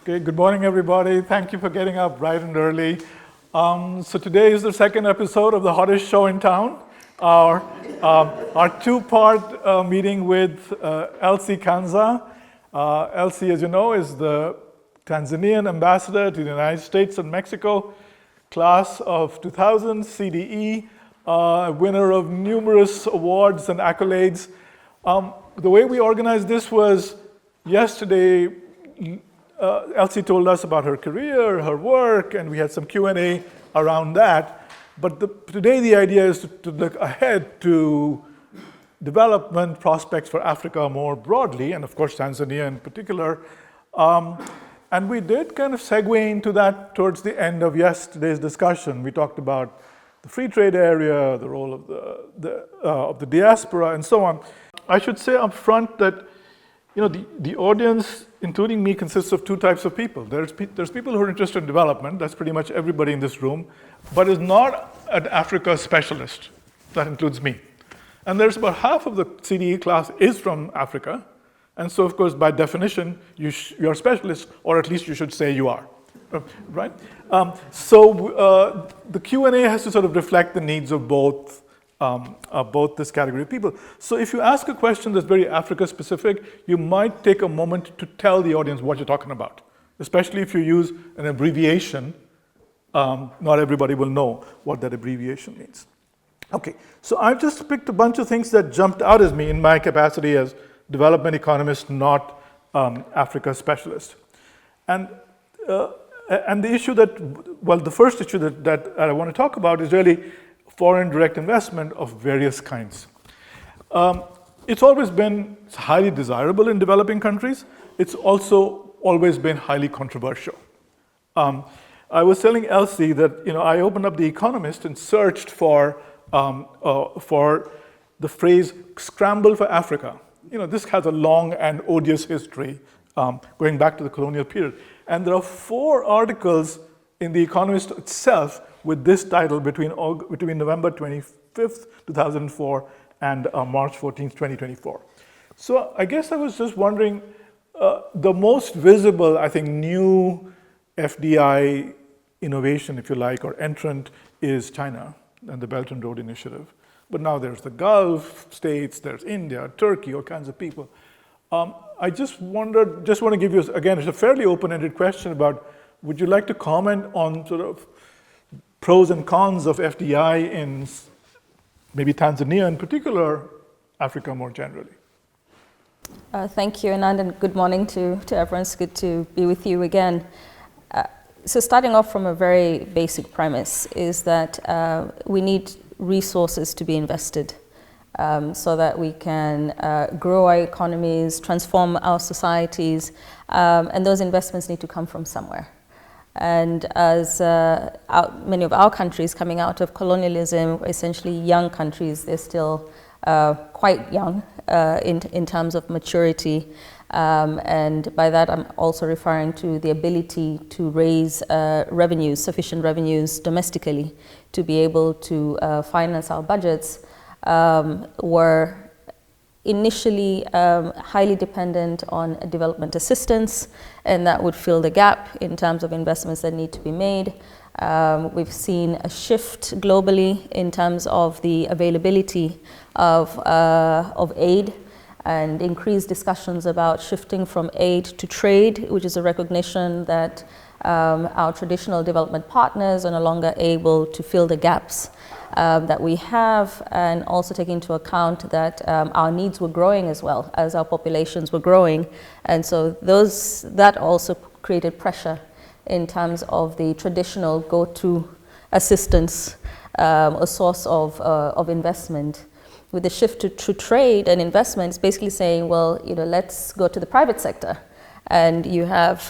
Okay, good morning, everybody. Thank you for getting up bright and early. So today is the second episode of the hottest show in town, our two-part meeting with Elsie Kanza. Elsie, as you know, is the Tanzanian ambassador to the United States and Mexico, class of 2000, CDE, winner of numerous awards and accolades. The way we organized this was yesterday, Elsie told us about her career, her work, and we had some Q&A around that. But today the idea is to look ahead to development prospects for Africa more broadly, and of course Tanzania in particular. And we did kind of segue into that towards the end of yesterday's discussion. We talked about the free trade area, the role of the diaspora, and so on. I should say up front that the audience, including me, consists of two types of people. There's people who are interested in development, that's pretty much everybody in this room, but is not an Africa specialist. That includes me. And there's about half of the CDE class is from Africa, and so of course by definition you're a specialist, or at least you should say you are, right? So the Q&A has to sort of reflect the needs of both this category of people. So if you ask a question that's very Africa specific, you might take a moment to tell the audience what you're talking about, especially if you use an abbreviation. Not everybody will know what that abbreviation means. Okay, so I've just picked a bunch of things that jumped out as me in my capacity as development economist, not Africa specialist. And the issue the first issue that I want to talk about is really foreign direct investment of various kinds. It's always been highly desirable in developing countries. It's also always been highly controversial. I was telling Elsie that I opened up The Economist and searched for the phrase "scramble for Africa." This has a long and odious history going back to the colonial period. And there are 4 articles in The Economist itself with this title between November 25th, 2004 and March 14th, 2024. So I guess I was just wondering, the most visible, I think, new FDI innovation, if you like, or entrant is China and the Belt and Road Initiative. But now there's the Gulf states, there's India, Turkey, all kinds of people. I just want to give you, again, it's a fairly open-ended question about, would you like to comment on sort of pros and cons of FDI in maybe Tanzania in particular, Africa more generally? Thank you, Anand, and good morning to everyone. It's good to be with you again. So starting off from a very basic premise is that we need resources to be invested so that we can grow our economies, transform our societies, and those investments need to come from somewhere. And as many of our countries coming out of colonialism, essentially young countries, they're still quite young in terms of maturity. And by that, I'm also referring to the ability to raise revenues, sufficient revenues domestically to be able to finance our budgets, were initially highly dependent on development assistance, and that would fill the gap in terms of investments that need to be made. We've seen a shift globally in terms of the availability of aid, and increased discussions about shifting from aid to trade, which is a recognition that our traditional development partners are no longer able to fill the gaps that we have, and also take into account that our needs were growing as well as our populations were growing. And so that also created pressure in terms of the traditional go-to assistance, a source of investment. With the shift to trade and investment, it's basically saying, well, let's go to the private sector. And you have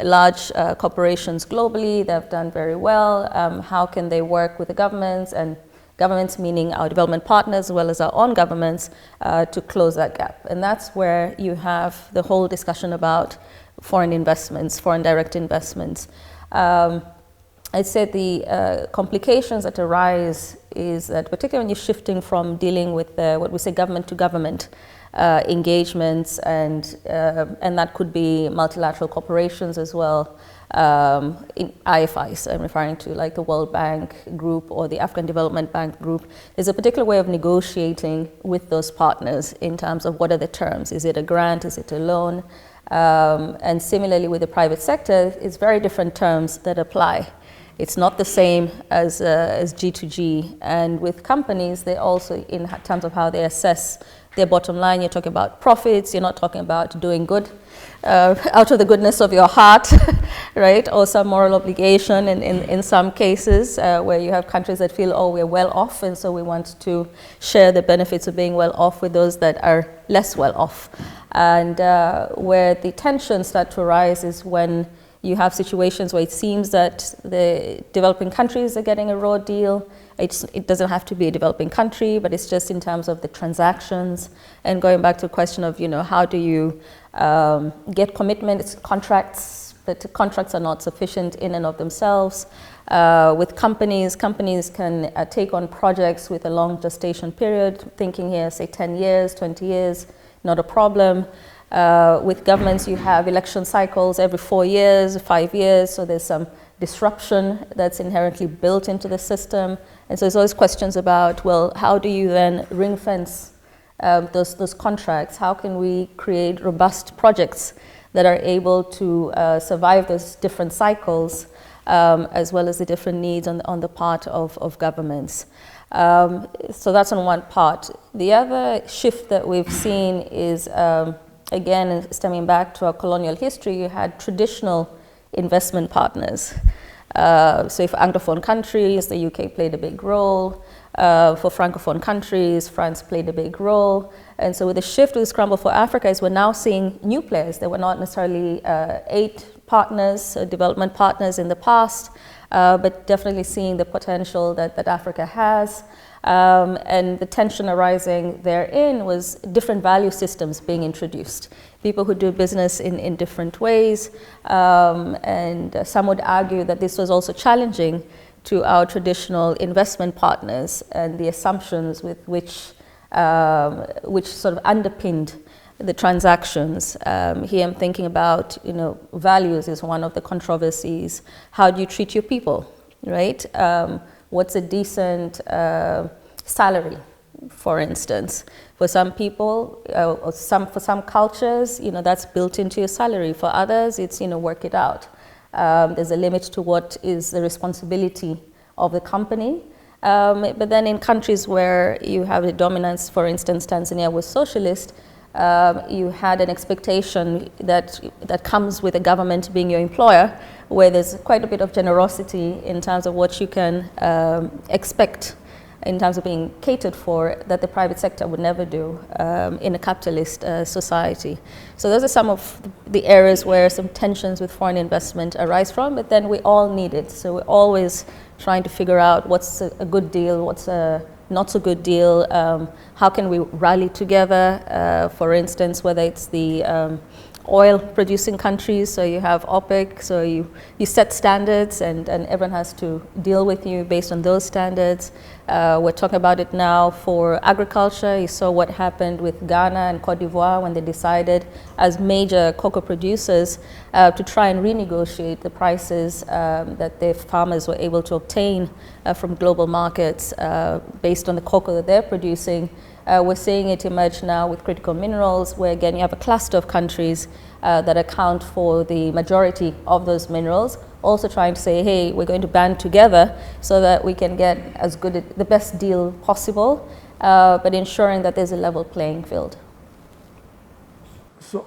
large corporations globally that have done very well. How can they work with the governments, and governments meaning our development partners as well as our own governments, to close that gap? And that's where you have the whole discussion about foreign investments, foreign direct investments. I'd say the complications that arise is that particularly when you're shifting from dealing with what we say government to government, engagements, and that could be multilateral corporations as well. In IFIs, I'm referring to like the World Bank Group or the African Development Bank Group. There's a particular way of negotiating with those partners in terms of what are the terms. Is it a grant? Is it a loan? And similarly with the private sector, it's very different terms that apply. It's not the same as G2G. And with companies, they also, in terms of how they assess their bottom line, you're talking about profits, you're not talking about doing good out of the goodness of your heart, right? Or some moral obligation in some cases where you have countries that feel, oh, we're well off, and so we want to share the benefits of being well off with those that are less well off. And where the tensions start to arise is when you have situations where it seems that the developing countries are getting a raw deal. It doesn't have to be a developing country, but it's just in terms of the transactions. And going back to the question of, how do you get commitments, contracts, but contracts are not sufficient in and of themselves. With companies can take on projects with a long gestation period, thinking here, say 10 years, 20 years, not a problem. With governments, you have election cycles every 4 years, 5 years, so there's some disruption that's inherently built into the system. And so there's always questions about, well, how do you then ring fence those contracts? How can we create robust projects that are able to survive those different cycles, as well as the different needs on the part of governments? So that's on one part. The other shift that we've seen is, again, stemming back to our colonial history, you had traditional investment partners. So for Anglophone countries, the UK played a big role. For Francophone countries, France played a big role. And so with the shift with Scramble for Africa is we're now seeing new players. There were not necessarily 8 partners, development partners in the past, but definitely seeing the potential that Africa has. And the tension arising therein was different value systems being introduced. People who do business in different ways, and some would argue that this was also challenging to our traditional investment partners and the assumptions with which sort of underpinned the transactions. Here I'm thinking about, values is one of the controversies. How do you treat your people, right? What's a decent salary, for instance? For some people, for some cultures, that's built into your salary. For others, it's, work it out. There's a limit to what is the responsibility of the company. But then in countries where you have a dominance, for instance, Tanzania was socialist, you had an expectation that comes with a government being your employer, where there's quite a bit of generosity in terms of what you can expect in terms of being catered for that the private sector would never do in a capitalist society. So those are some of the areas where some tensions with foreign investment arise from, but then we all need it. So we're always trying to figure out what's a good deal, what's a not so good deal, how can we rally together, for instance, whether it's the oil producing countries, so you have OPEC, so you set standards and everyone has to deal with you based on those standards. We're talking about it now for agriculture. You saw what happened with Ghana and Cote d'Ivoire when they decided as major cocoa producers to try and renegotiate the prices that their farmers were able to obtain from global markets based on the cocoa that they're producing. We're seeing it emerge now with critical minerals, where again you have a cluster of countries that account for the majority of those minerals, also trying to say, hey, we're going to band together so that we can get as good the best deal possible, but ensuring that there's a level playing field. So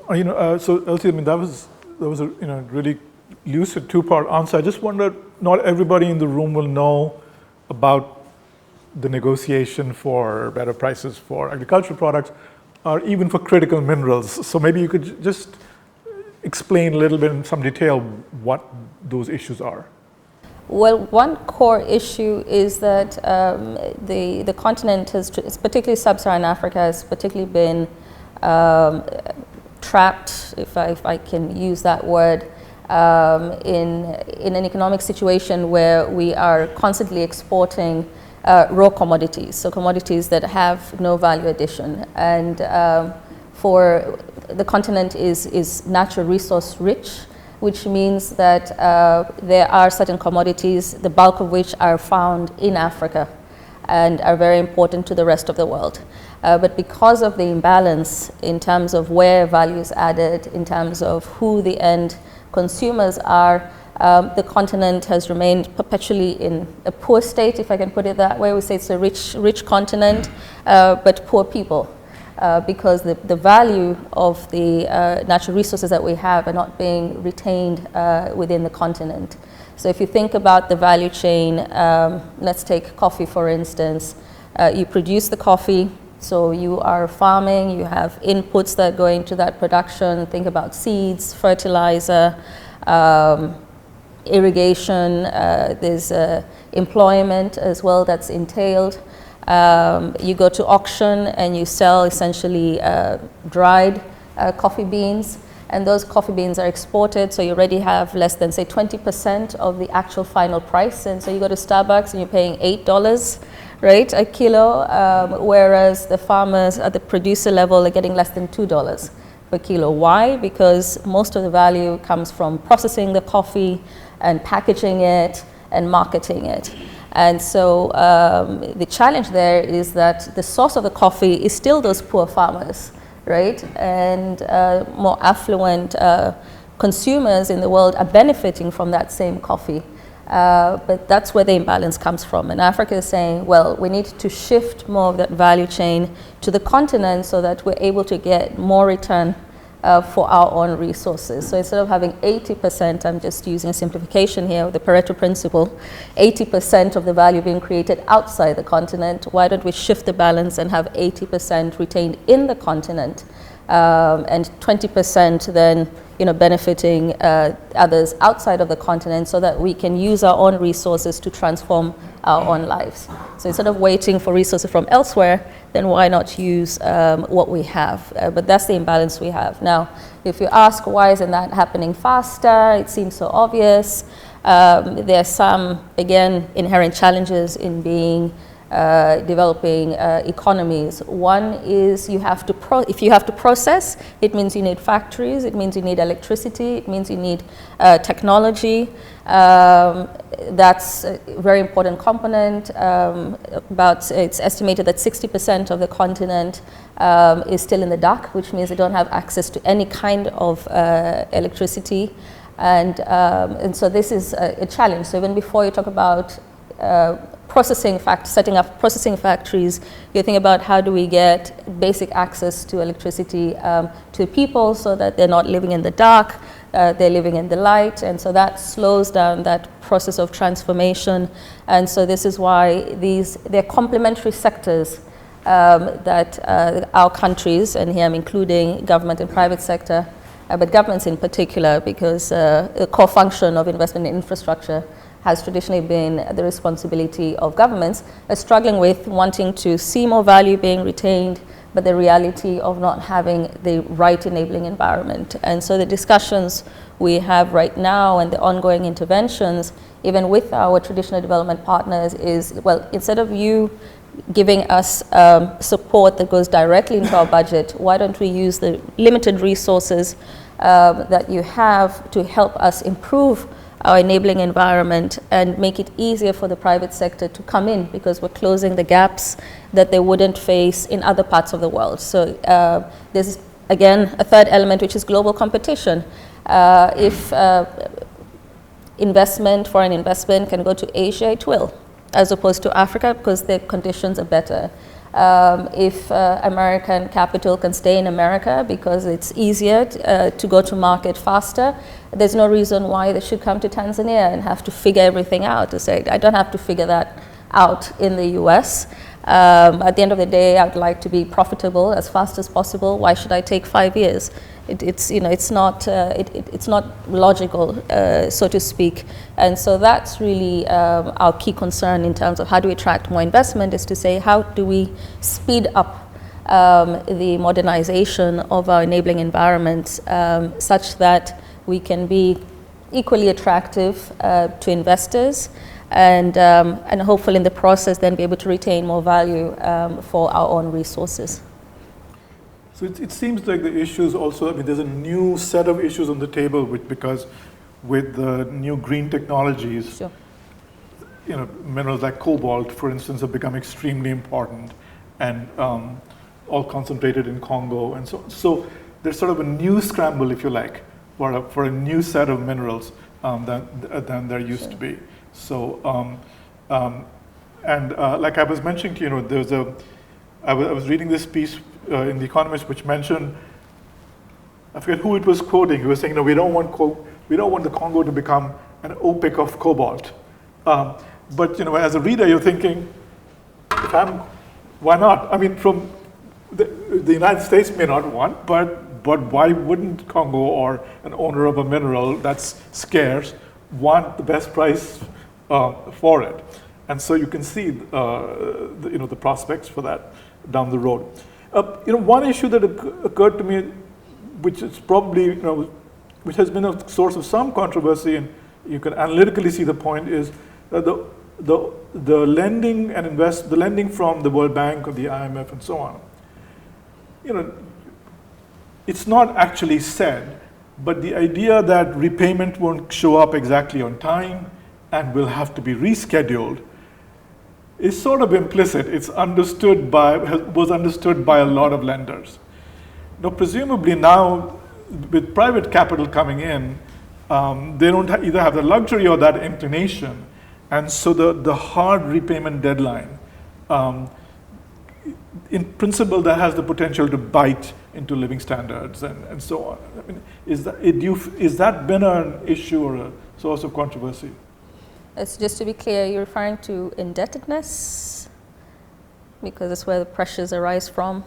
so Elsie, that was a really lucid 2-part answer. I just wondered, not everybody in the room will know about the negotiation for better prices for agricultural products, or even for critical minerals. So maybe you could just explain a little bit in some detail what those issues are. Well, one core issue is that the continent has, particularly sub-Saharan Africa, has particularly been trapped, if I can use that word, in an economic situation where we are constantly exporting raw commodities, so commodities that have no value addition. And for the continent is natural resource rich, which means that there are certain commodities, the bulk of which are found in Africa and are very important to the rest of the world. But because of the imbalance in terms of where value is added, in terms of who the end consumers are, the continent has remained perpetually in a poor state, if I can put it that way. We say it's a rich continent, but poor people. Because the value of the natural resources that we have are not being retained within the continent. So if you think about the value chain, let's take coffee for instance. You produce the coffee, so you are farming, you have inputs that go into that production. Think about seeds, fertilizer, irrigation, there's employment as well that's entailed. You go to auction and you sell essentially dried coffee beans, and those coffee beans are exported, so you already have less than, say, 20% of the actual final price. And so you go to Starbucks and you're paying $8, right, a kilo, whereas the farmers at the producer level are getting less than $2 per kilo. Why? Because most of the value comes from processing the coffee and packaging it and marketing it. And so the challenge there is that the source of the coffee is still those poor farmers, right? And more affluent consumers in the world are benefiting from that same coffee. But that's where the imbalance comes from. And Africa is saying, well, we need to shift more of that value chain to the continent so that we're able to get more return for our own resources. So instead of having 80%, I'm just using a simplification here of the Pareto principle, 80% of the value being created outside the continent, why don't we shift the balance and have 80% retained in the continent, and 20% then benefiting others outside of the continent, so that we can use our own resources to transform our own lives. So instead of waiting for resources from elsewhere, then why not use what we have? But that's the imbalance we have. Now, if you ask why isn't that happening faster, it seems so obvious. There are some, again, inherent challenges in being developing economies. One is if you have to process, it means you need factories, it means you need electricity, it means you need technology. That's a very important component. It's estimated that 60% of the continent is still in the dark, which means they don't have access to any kind of electricity. And so this is a challenge. So even before you talk about setting up processing factories, you think about how do we get basic access to electricity to people so that they're not living in the dark, they're living in the light, and so that slows down that process of transformation. And so this is why they're complementary sectors that our countries, and here I'm including government and private sector, but governments in particular, because the core function of investment in infrastructure has traditionally been the responsibility of governments, are struggling with wanting to see more value being retained, but the reality of not having the right enabling environment. And so the discussions we have right now and the ongoing interventions, even with our traditional development partners, is, well, instead of you giving us support that goes directly into our budget, why don't we use the limited resources that you have to help us improve our enabling environment and make it easier for the private sector to come in, because we're closing the gaps that they wouldn't face in other parts of the world. So there's, again, a third element, which is global competition. If foreign investment can go to Asia, it will, as opposed to Africa, because their conditions are better. If American capital can stay in America because it's easier to go to market faster, there's no reason why they should come to Tanzania and have to figure everything out. To say, I don't have to figure that out in the US. At the end of the day, I'd like to be profitable as fast as possible. Why should I take 5 years? It's not logical, so to speak. And so that's really our key concern in terms of how do we attract more investment, is to say, how do we speed up the modernization of our enabling environments such that we can be equally attractive to investors, and hopefully in the process then be able to retain more value for our own resources. So it seems like the issues also, I mean, there's a new set of issues on the table because with the new green technologies, Sure. you know, minerals like cobalt, for instance, have become extremely important and all concentrated in Congo. And so there's sort of a new scramble, if you like, for a new set of minerals than there used to be. So, like I was mentioning to you, I was reading this piece in The Economist which mentioned, I forget who it was quoting. He was saying, we don't want the Congo to become an OPEC of cobalt. But as a reader, you're thinking, why not? I mean, from the United States may not want, but why wouldn't Congo or an owner of a mineral that's scarce want the best price for it? And so you can see, the prospects for that down the road. One issue that occurred to me, which is probably, which has been a source of some controversy, and you can analytically see the point, is that the lending and the lending from the World Bank or the IMF and so on, it's not actually said, but the idea that repayment won't show up exactly on time and will have to be rescheduled is sort of implicit. It's was understood by a lot of lenders. Presumably now, with private capital coming in, they don't either have the luxury or that inclination, and so the hard repayment deadline, in principle, that has the potential to bite into living standards and so on. I mean, is that been an issue or a source of controversy? So just to be clear, you're referring to indebtedness, because that's where the pressures arise from,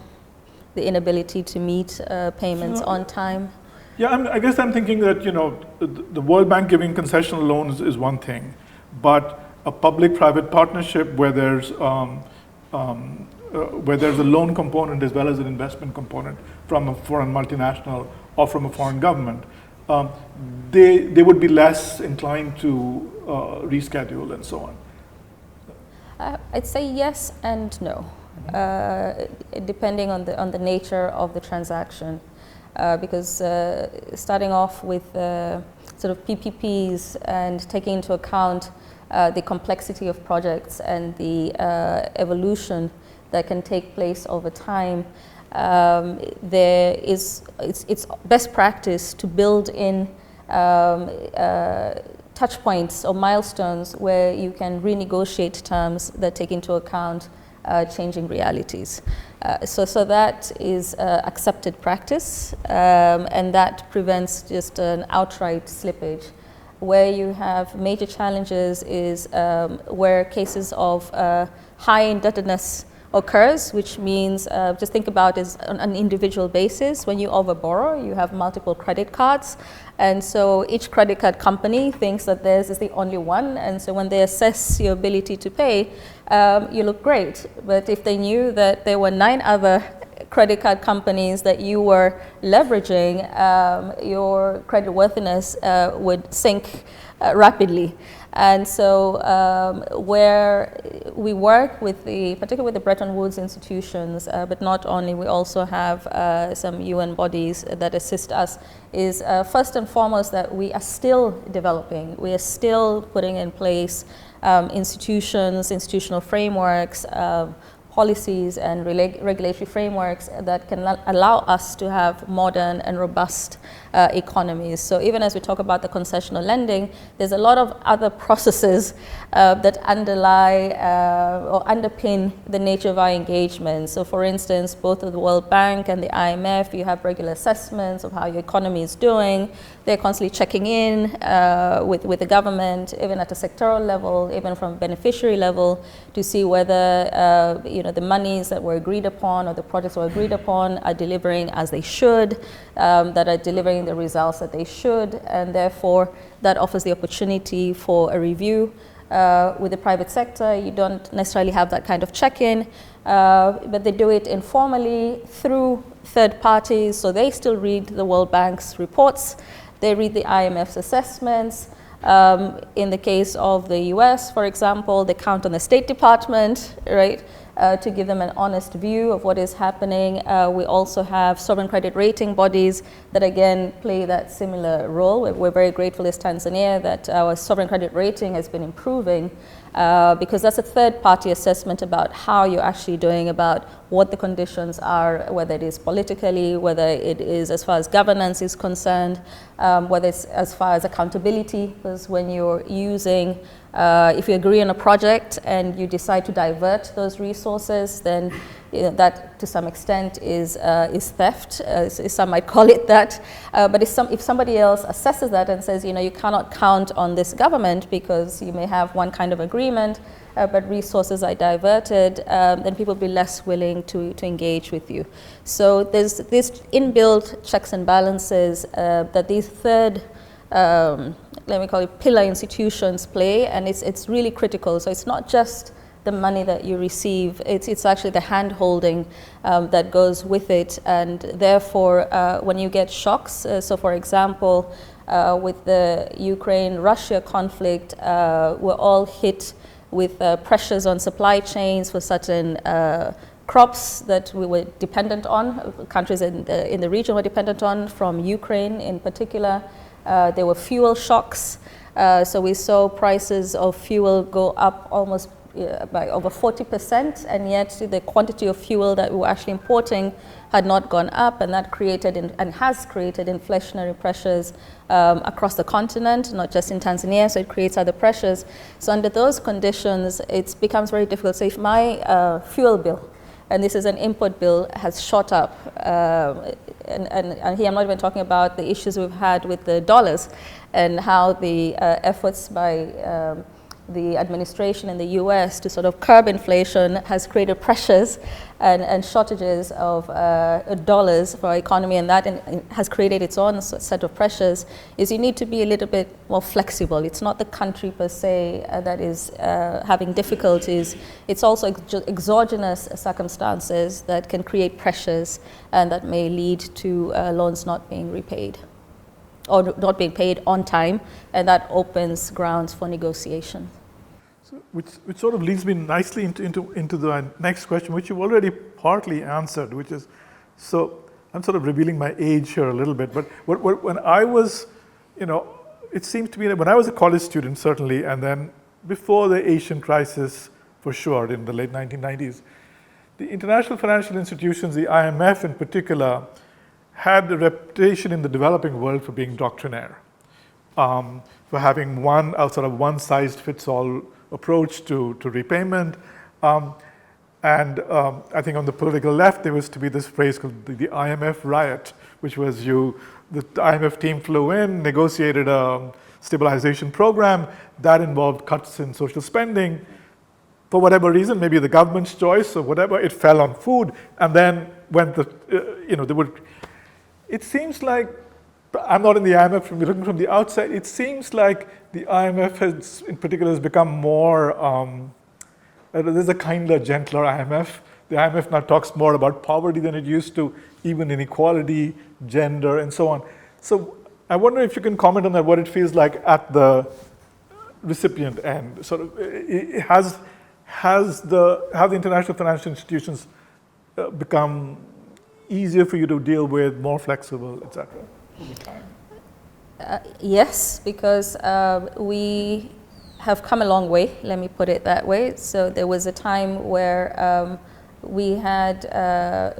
the inability to meet payments on time. Yeah, I guess I'm thinking that the World Bank giving concessional loans is one thing, but a public-private partnership where there's a loan component as well as an investment component from a foreign multinational or from a foreign government, they would be less inclined to reschedule and so on. I'd say yes and no, depending on the nature of the transaction. Because starting off with sort of PPPs and taking into account the complexity of projects and the evolution that can take place over time, it's best practice to build in touch points or milestones where you can renegotiate terms that take into account changing realities. So that is accepted practice, and that prevents just an outright slippage. Where you have major challenges is where cases of high indebtedness occurs, which means just think about it on an individual basis. When you overborrow, you have multiple credit cards, and so each credit card company thinks that theirs is the only one, and so when they assess your ability to pay, you look great. But if they knew that there were 9 other credit card companies that you were leveraging, your credit worthiness would sink rapidly. And so where we work with particularly with the Bretton Woods institutions, but not only, we also have some UN bodies that assist us, is first and foremost that we are still developing. We are still putting in place institutional frameworks, policies and regulatory frameworks that can allow us to have modern and robust economies. So even as we talk about the concessional lending, there's a lot of other processes that underlie or underpin the nature of our engagement. So for instance, both of the World Bank and the IMF, you have regular assessments of how your economy is doing. They're constantly checking in with the government, even at a sectoral level, even from beneficiary level, to see whether the monies that were agreed upon or the projects that were agreed upon are delivering as they should, that are delivering the results that they should, and therefore that offers the opportunity for a review. With the private sector, you don't necessarily have that kind of check-in, but they do it informally through third parties, so they still read the World Bank's reports, they read the IMF's assessments. In the case of the US, for example, they count on the State Department, right? to give them an honest view of what is happening. We also have sovereign credit rating bodies that again play that similar role. We're very grateful as Tanzania that our sovereign credit rating has been improving because that's a third-party assessment about how you're actually doing, about what the conditions are, whether it is politically, whether it is as far as governance is concerned, whether it's as far as accountability, because when you're using, if you agree on a project and you decide to divert those resources, then that to some extent is theft, some might call it that. But if somebody else assesses that and says, you cannot count on this government because you may have one kind of agreement, but resources are diverted, then people will be less willing to engage with you. So there's these inbuilt checks and balances that these third, let me call it pillar institutions play, and it's really critical. So it's not just the money that you receive, it's actually the hand-holding that goes with it, and therefore when you get shocks, so for example, with the Ukraine-Russia conflict, we're all hit with pressures on supply chains for certain crops that we were dependent on, countries in the region were dependent on, from Ukraine in particular. There were fuel shocks, so we saw prices of fuel go up almost by over 40%, and yet the quantity of fuel that we were actually importing had not gone up, and that created and has created inflationary pressures across the continent, not just in Tanzania, so it creates other pressures. So under those conditions, it becomes very difficult. So if my fuel bill, and this is an import bill, has shot up, and here I'm not even talking about the issues we've had with the dollars and how the efforts by the administration in the US to sort of curb inflation has created pressures and shortages of dollars for our economy, and that has created its own set of pressures, is you need to be a little bit more flexible. It's not the country per se that is having difficulties, it's also exogenous circumstances that can create pressures and that may lead to loans not being repaid or not being paid on time, and that opens grounds for negotiation. So, which sort of leads me nicely into the next question, which you've already partly answered, which is, so I'm sort of revealing my age here a little bit, but when I was, it seems to me that when I was a college student, certainly, and then before the Asian crisis, for sure, in the late 1990s, the international financial institutions, the IMF in particular, had a reputation in the developing world for being doctrinaire, for having one sort of one-size-fits-all approach to repayment. And I think on the political left, there was to be this phrase called the IMF riot, which was the IMF team flew in, negotiated a stabilization program that involved cuts in social spending. For whatever reason, maybe the government's choice or whatever, it fell on food, and then when it seems like, I'm not in the IMF, looking from the outside, it seems like the IMF has become more, there's a kinder, gentler IMF. The IMF now talks more about poverty than it used to, even inequality, gender, and so on. So I wonder if you can comment on that, what it feels like at the recipient end. Sort of, have the international financial institutions become easier for you to deal with, more flexible, et cetera, over time? Yes, because we have come a long way, let me put it that way. So there was a time where we had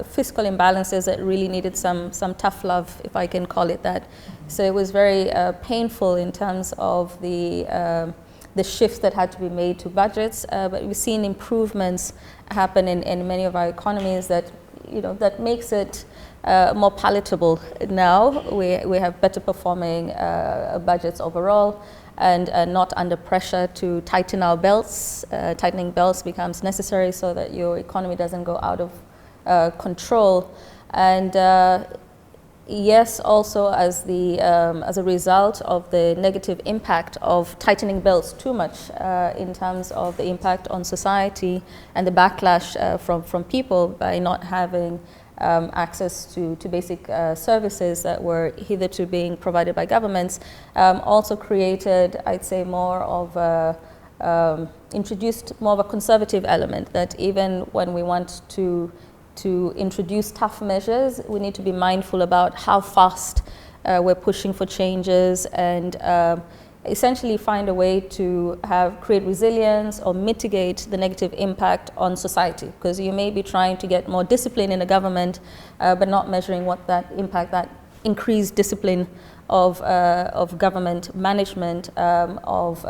fiscal imbalances that really needed some tough love, if I can call it that. So it was very painful in terms of the shifts that had to be made to budgets, but we've seen improvements happen in many of our economies that that makes it more palatable now. We have better performing budgets overall, and not under pressure to tighten our belts. Tightening belts becomes necessary so that your economy doesn't go out of control. And yes, also as a result of the negative impact of tightening belts too much in terms of the impact on society and the backlash from people by not having access to basic services that were hitherto being provided by governments, also created, I'd say, more of introduced more of a conservative element, that even when we want to introduce tough measures, we need to be mindful about how fast we're pushing for changes, and essentially find a way to create resilience or mitigate the negative impact on society. Because you may be trying to get more discipline in the government, but not measuring what that impact, that increased discipline of government management, of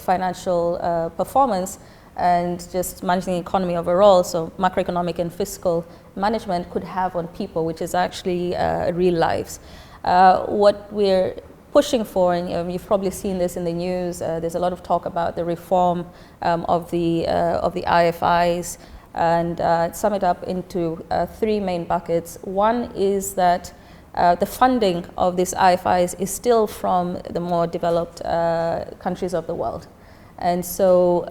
financial performance, and just managing the economy overall, so macroeconomic and fiscal management, could have on people, which is actually real lives. What we're pushing for, and you've probably seen this in the news, there's a lot of talk about the reform of the IFIs, and sum it up into three main buckets. One is that the funding of these IFIs is still from the more developed countries of the world. And so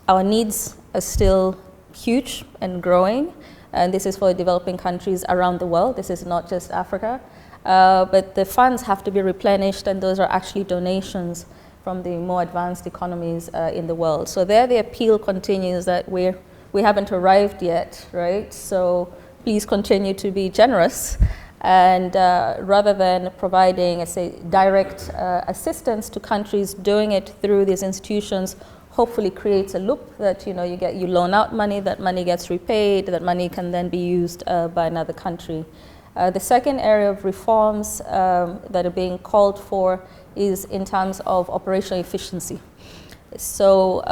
our needs are still huge and growing, and this is for developing countries around the world. This is not just Africa. But the funds have to be replenished, and those are actually donations from the more advanced economies in the world. So there the appeal continues that we haven't arrived yet, right? So please continue to be generous, and rather than providing, say, direct assistance to countries, doing it through these institutions hopefully creates a loop that you loan out money, that money gets repaid, that money can then be used by another country. The second area of reforms that are being called for is in terms of operational efficiency. So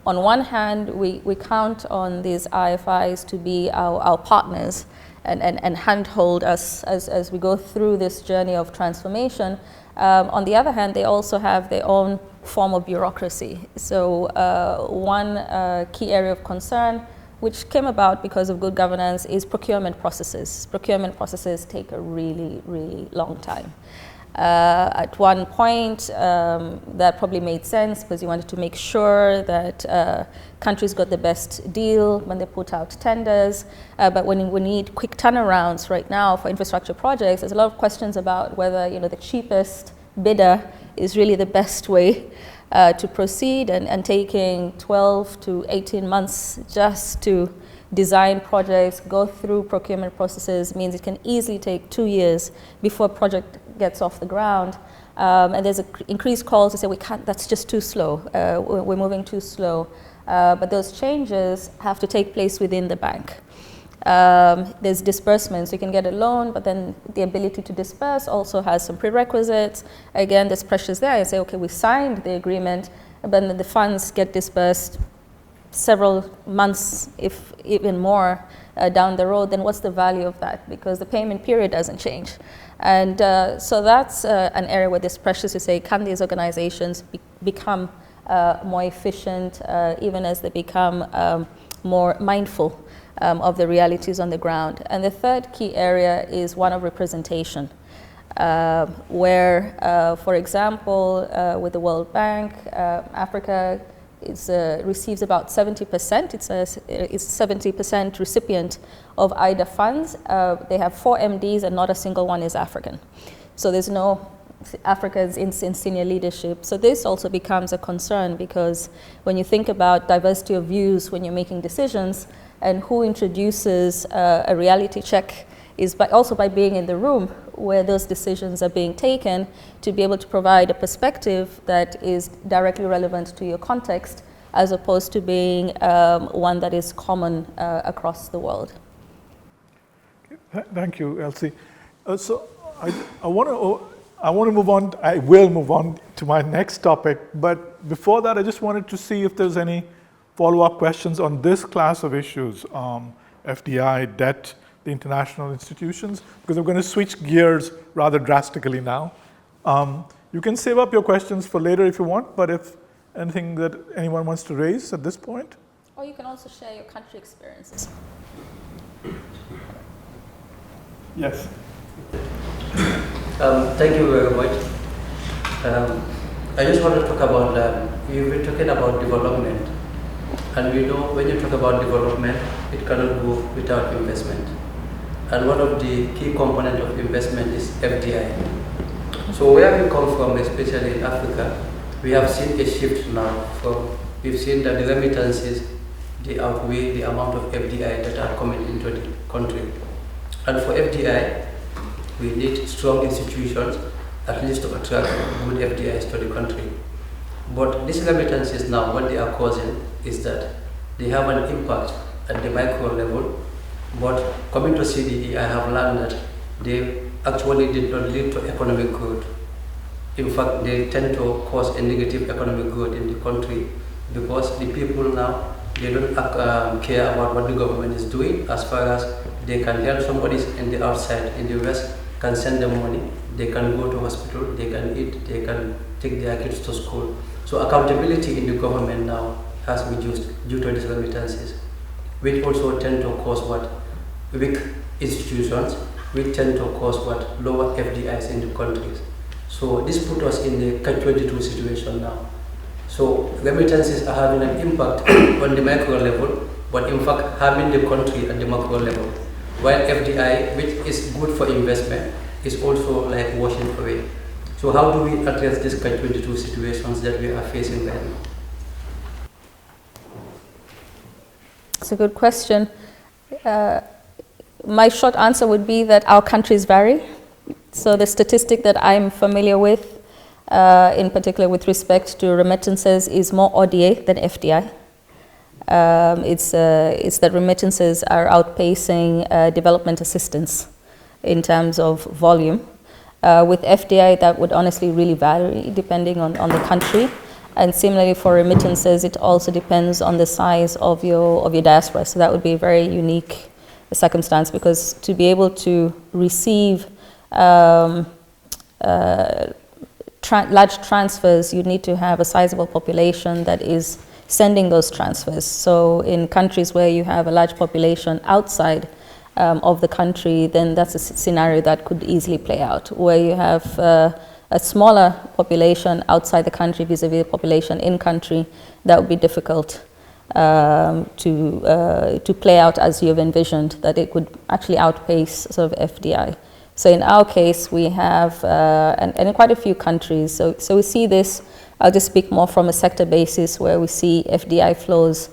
on one hand, we count on these IFIs to be our partners and handhold us as we go through this journey of transformation. On the other hand, they also have their own form of bureaucracy. So one key area of concern, which came about because of good governance, is procurement processes. Procurement processes take a really, really long time. At one point, that probably made sense because you wanted to make sure that countries got the best deal when they put out tenders. But when we need quick turnarounds right now for infrastructure projects, there's a lot of questions about whether the cheapest bidder is really the best way to proceed, and taking 12 to 18 months just to design projects, go through procurement processes, means it can easily take 2 years before a project gets off the ground. And there's increased calls to say, we can't, that's just too slow, we're moving too slow. But those changes have to take place within the bank. There's disbursements. You can get a loan, but then the ability to disperse also has some prerequisites. Again, there's pressures there. You say, okay, we signed the agreement, but then the funds get dispersed several months, if even more, down the road. Then what's the value of that? Because the payment period doesn't change. And so that's an area where there's pressures to say, can these organizations become more efficient, even as they become more mindful of the realities on the ground. And the third key area is one of representation, where, for example, with the World Bank, Africa receives about 70%. It's 70% recipient of IDA funds. They have 4 MDs and not a single one is African. So there's no Africa is in senior leadership. So this also becomes a concern, because when you think about diversity of views when you're making decisions, and who introduces a reality check is also by being in the room where those decisions are being taken, to be able to provide a perspective that is directly relevant to your context, as opposed to being one that is common across the world. Thank you, Elsie. So I want to move on. I will move on to my next topic, but before that, I just wanted to see if there's any follow-up questions on this class of issues, FDI, debt, the international institutions, because I'm going to switch gears rather drastically now. You can save up your questions for later if you want, but if anything that anyone wants to raise at this point. Or you can also share your country experiences. Yes. Thank you very much. I just want to talk about, you've been talking about development. And we know when you talk about development, it cannot go without investment. And one of the key components of investment is FDI. So where we come from, especially in Africa, we have seen a shift now. We've seen that the remittances, they outweigh the amount of FDI that are coming into the country. And for FDI, we need strong institutions, at least to attract good FDIs to the country. But these remittances now, what they are causing is that they have an impact at the micro level. But coming to CDE, I have learned that they actually did not lead to economic growth. In fact, they tend to cause a negative economic growth in the country because the people now, they don't care about what the government is doing as far as they can help somebody in the outside, in the West, can send them money, they can go to hospital, they can eat, they can take their kids to school. So accountability in the government now has reduced due to these remittances, which also tend to cause what? Weak institutions, which tend to cause what? Lower FDIs in the countries. So this put us in the catch-22 situation now. So remittances are having an impact on the micro level, but in fact harming the country at the macro level. While FDI, which is good for investment, is also like washing away. So how do we address these catch-22 situations that we are facing right now? It's a good question. My short answer would be that our countries vary. So the statistic that I'm familiar with, in particular with respect to remittances, is more ODA than FDI. It's that remittances are outpacing development assistance in terms of volume. With FDI, that would honestly really vary depending on the country. And similarly for remittances, it also depends on the size of your diaspora. So that would be a very unique circumstance, because to be able to receive large transfers, you need to have a sizable population that is sending those transfers. So in countries where you have a large population outside of the country, then that's a scenario that could easily play out. Where you have a smaller population outside the country vis-a-vis the population in country, that would be difficult to play out as you've envisioned, that it could actually outpace sort of FDI. So in our case, we have, and in quite a few countries, so we see this, I'll just speak more from a sector basis, where we see FDI flows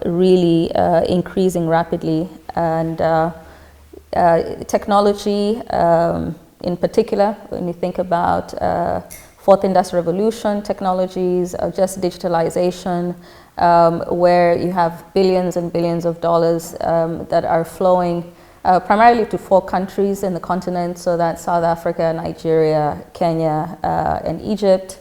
really increasing rapidly, and technology in particular, when you think about fourth industrial revolution technologies, just digitalization, where you have billions and billions of dollars that are flowing primarily to 4 countries in the continent, so that's South Africa, Nigeria, Kenya, and Egypt.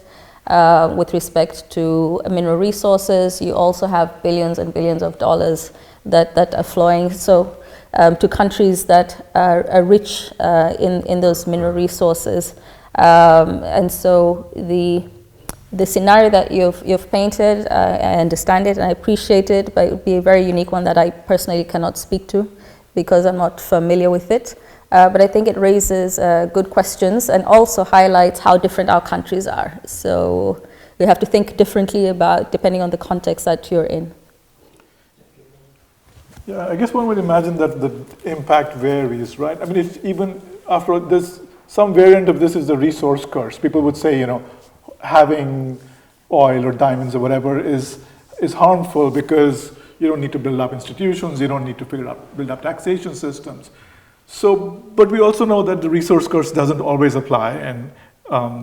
With respect to mineral resources, you also have billions and billions of dollars that are flowing to countries that are rich in those mineral resources. And so the scenario that you've painted, I understand it and I appreciate it, but it would be a very unique one that I personally cannot speak to, because I'm not familiar with it. But I think it raises good questions and also highlights how different our countries are. So we have to think differently about, depending on the context that you're in. Yeah, I guess one would imagine that the impact varies, right? I mean, it's even after this, some variant of this is the resource curse. People would say, having oil or diamonds or whatever is harmful because you don't need to build up institutions, you don't need to build up taxation systems. So, but we also know that the resource curse doesn't always apply, and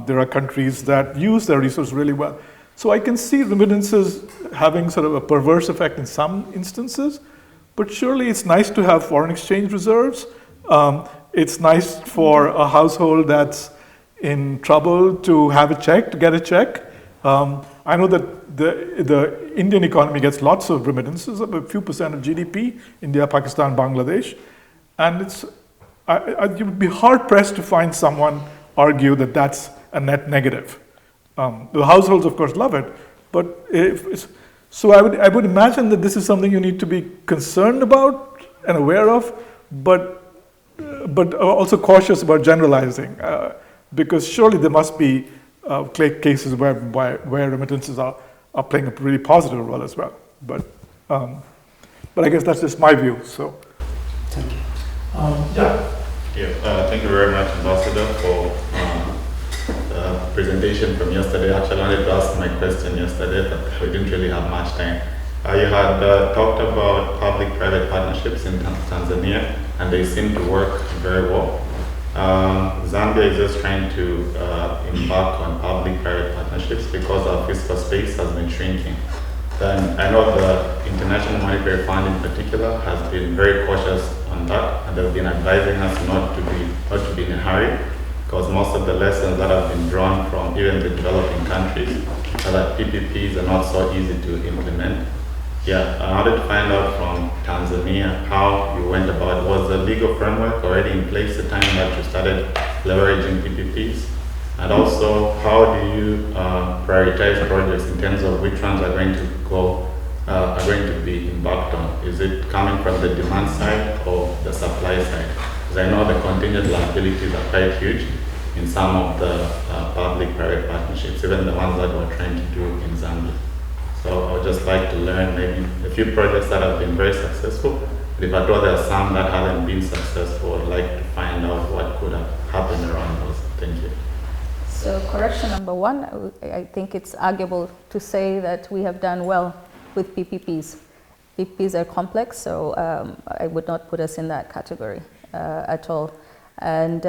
there are countries that use their resources really well. So I can see remittances having sort of a perverse effect in some instances, but surely it's nice to have foreign exchange reserves. It's nice for a household that's in trouble to have a check, to get a check. I know that the Indian economy gets lots of remittances, a few percent of GDP, India, Pakistan, Bangladesh. And you would be hard pressed to find someone argue that that's a net negative. The households, of course, love it, but so I would imagine that this is something you need to be concerned about and aware of, but also cautious about generalizing, because surely there must be cases where remittances are playing a really positive role as well. But I guess that's just my view. So, Thank you. Thank you very much, Ambassador, for presentation from yesterday. Actually, I wanted to ask my question yesterday, but we didn't really have much time. You had talked about public-private partnerships in Tanzania, and they seem to work very well. Zambia is just trying to embark on public-private partnerships because our fiscal space has been shrinking. Then I know the International Monetary Fund in particular has been very cautious on that, and they've been advising us not to be in a hurry, because most of the lessons that have been drawn from even the developing countries are that PPPs are not so easy to implement. Yeah, I wanted to find out from Tanzania how you went about. Was the legal framework already in place the time that you started leveraging PPPs? And also, how do you prioritize projects in terms of which ones are going to be embarked on? Is it coming from the demand side or the supply side? Because I know the contingent liabilities are quite huge in some of the public-private partnerships, even the ones that we're trying to do in Zambia. So I would just like to learn maybe a few projects that have been very successful. But if at all there are some that haven't been successful, I'd like to find out what could have happened around those. Thank you. So correction number one, I think it's arguable to say that we have done well with PPPs. PPPs are complex, so I would not put us in that category at all. And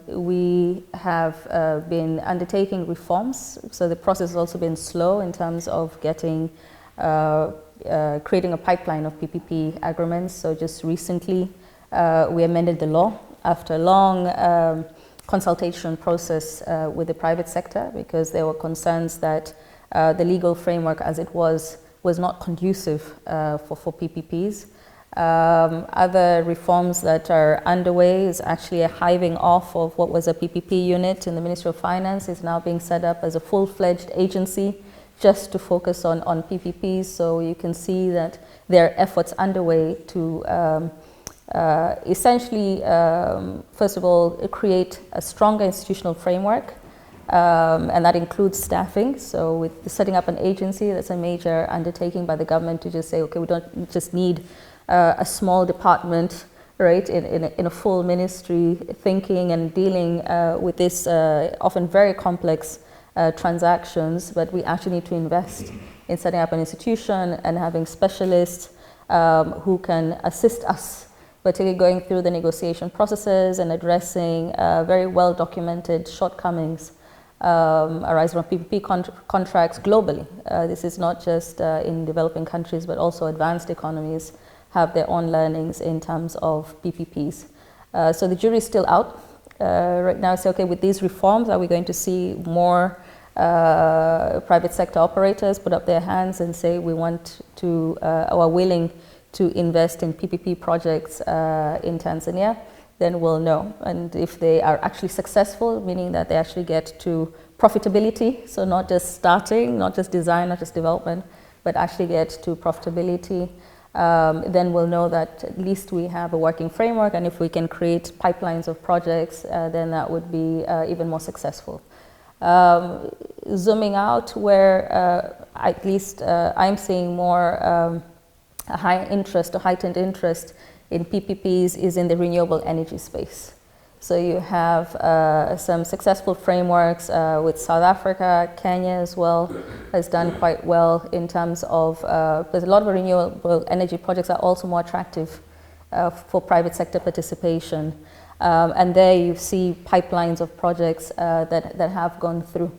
we have been undertaking reforms, so the process has also been slow in terms of getting, creating a pipeline of PPP agreements. So just recently, we amended the law after a long consultation process with the private sector, because there were concerns that the legal framework as it was not conducive for PPPs. Other reforms that are underway is actually a hiving off of what was a PPP unit in the Ministry of Finance is now being set up as a full-fledged agency just to focus on PPPs. So you can see that there are efforts underway to essentially, first of all, create a stronger institutional framework, and that includes staffing. So with setting up an agency, that's a major undertaking by the government to just say, okay, we don't just need a small department, right, in a full ministry thinking and dealing with this often very complex transactions, but we actually need to invest in setting up an institution and having specialists who can assist us, particularly going through the negotiation processes and addressing very well documented shortcomings arising from PPP contracts globally. This is not just in developing countries, but also advanced economies have their own learnings in terms of PPPs. So the jury is still out. Right now, say, okay, with these reforms, are we going to see more private sector operators put up their hands and say we want to, or are willing to invest in PPP projects in Tanzania? Then we'll know. And if they are actually successful, meaning that they actually get to profitability, so not just starting, not just design, not just development, but actually get to profitability, then we'll know that at least we have a working framework, and if we can create pipelines of projects, then that would be even more successful. Zooming out, where at least I'm seeing more a high interest, a heightened interest in PPPs is in the renewable energy space. So you have some successful frameworks with South Africa, Kenya as well has done quite well in terms of, there's a lot of renewable energy projects are also more attractive for private sector participation. And there you see pipelines of projects that have gone through.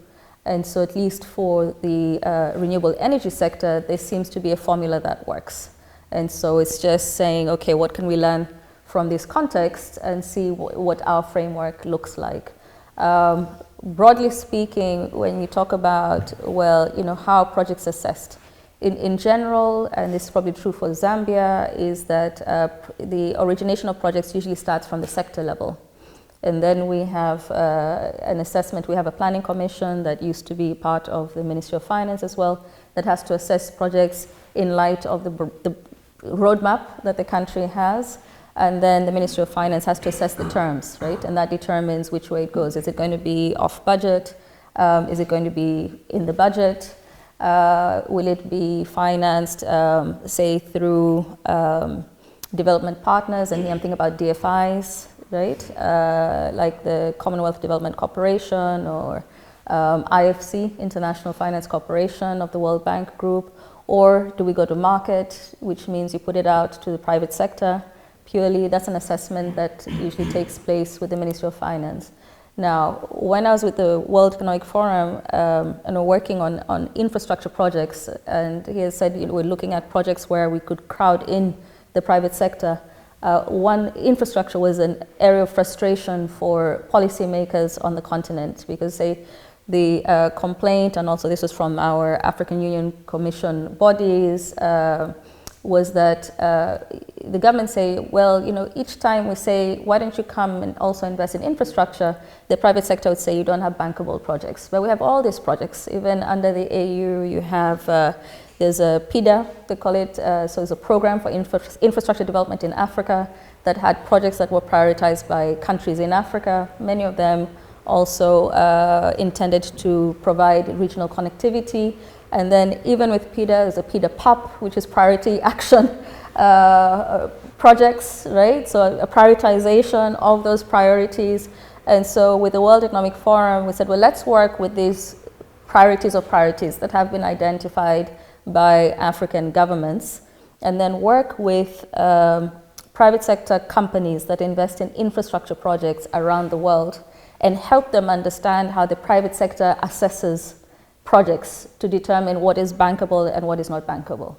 And so at least for the renewable energy sector, there seems to be a formula that works. And so it's just saying, okay, what can we learn from this context and see what our framework looks like. Broadly speaking, when you talk about, well, you know, how projects assessed, in general, and this is probably true for Zambia, is that the origination of projects usually starts from the sector level. And then we have an assessment, we have a planning commission that used to be part of the Ministry of Finance as well, that has to assess projects in light of the roadmap that the country has. And then the Ministry of Finance has to assess the terms, right? And that determines which way it goes. Is it going to be off budget? Is it going to be in the budget? Will it be financed, say, through development partners? And here I'm thinking about DFIs, right? Like the Commonwealth Development Corporation or IFC, International Finance Corporation of the World Bank Group, or do we go to market, which means you put it out to the private sector purely? That's an assessment that usually takes place with the Ministry of Finance. Now, when I was with the World Economic Forum and working on infrastructure projects, and he has said we're looking at projects where we could crowd in the private sector, one, infrastructure was an area of frustration for policymakers on the continent, because the complaint, and also this was from our African Union Commission bodies, was that the government say, well, each time we say, why don't you come and also invest in infrastructure, the private sector would say you don't have bankable projects. But we have all these projects. Even under the AU, you have, there's a PIDA, they call it, so it's a program for infrastructure development in Africa that had projects that were prioritized by countries in Africa. Many of them also intended to provide regional connectivity. And then even with PIDA, there's a PIDA PUP, which is priority action projects, right? So a prioritization of those priorities. And so with the World Economic Forum, we said, well, let's work with these priorities that have been identified by African governments, and then work with private sector companies that invest in infrastructure projects around the world, and help them understand how the private sector assesses projects to determine what is bankable and what is not bankable.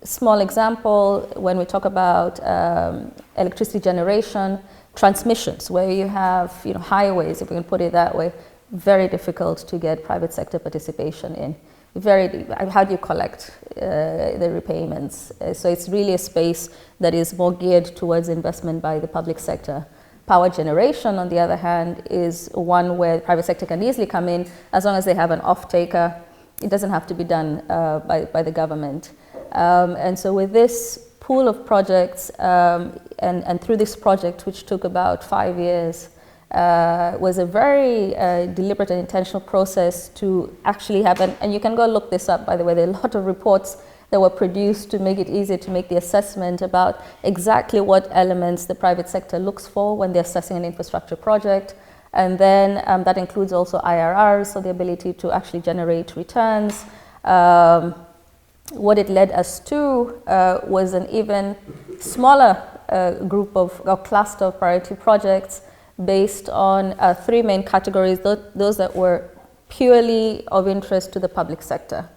Small example, when we talk about electricity generation, transmissions, where you have highways, if we can put it that way, very difficult to get private sector participation in. How do you collect the repayments? So it's really a space that is more geared towards investment by the public sector. Power generation, on the other hand, is one where the private sector can easily come in as long as they have an off-taker. It doesn't have to be done by the government. And so with this pool of projects, and through this project, which took about 5 years, was a very deliberate and intentional process to actually have, and you can go look this up, by the way, there are a lot of reports that were produced to make it easier to make the assessment about exactly what elements the private sector looks for when they're assessing an infrastructure project. And then that includes also IRRs, so the ability to actually generate returns. What it led us to was an even smaller group of, or cluster of priority projects based on 3 main categories, those that were purely of interest to the public sector.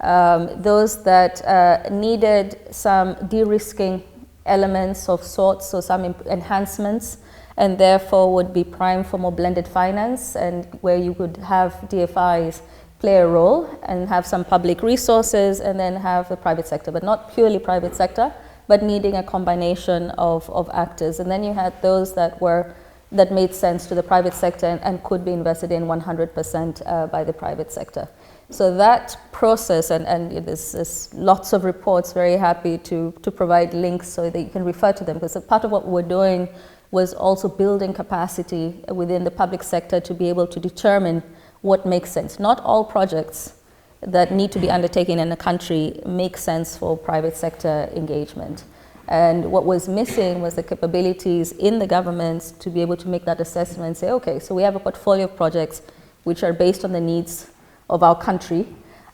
Those that needed some de-risking elements of sorts, so some enhancements, and therefore would be primed for more blended finance, and where you could have DFIs play a role and have some public resources, and then have the private sector, but not purely private sector, but needing a combination of actors. And then you had those that made sense to the private sector and could be invested in 100% by the private sector. So that process, and there's lots of reports, very happy to provide links so that you can refer to them, because a part of what we're doing was also building capacity within the public sector to be able to determine what makes sense. Not all projects that need to be undertaken in a country make sense for private sector engagement. And what was missing was the capabilities in the governments to be able to make that assessment and say, okay, so we have a portfolio of projects which are based on the needs of our country.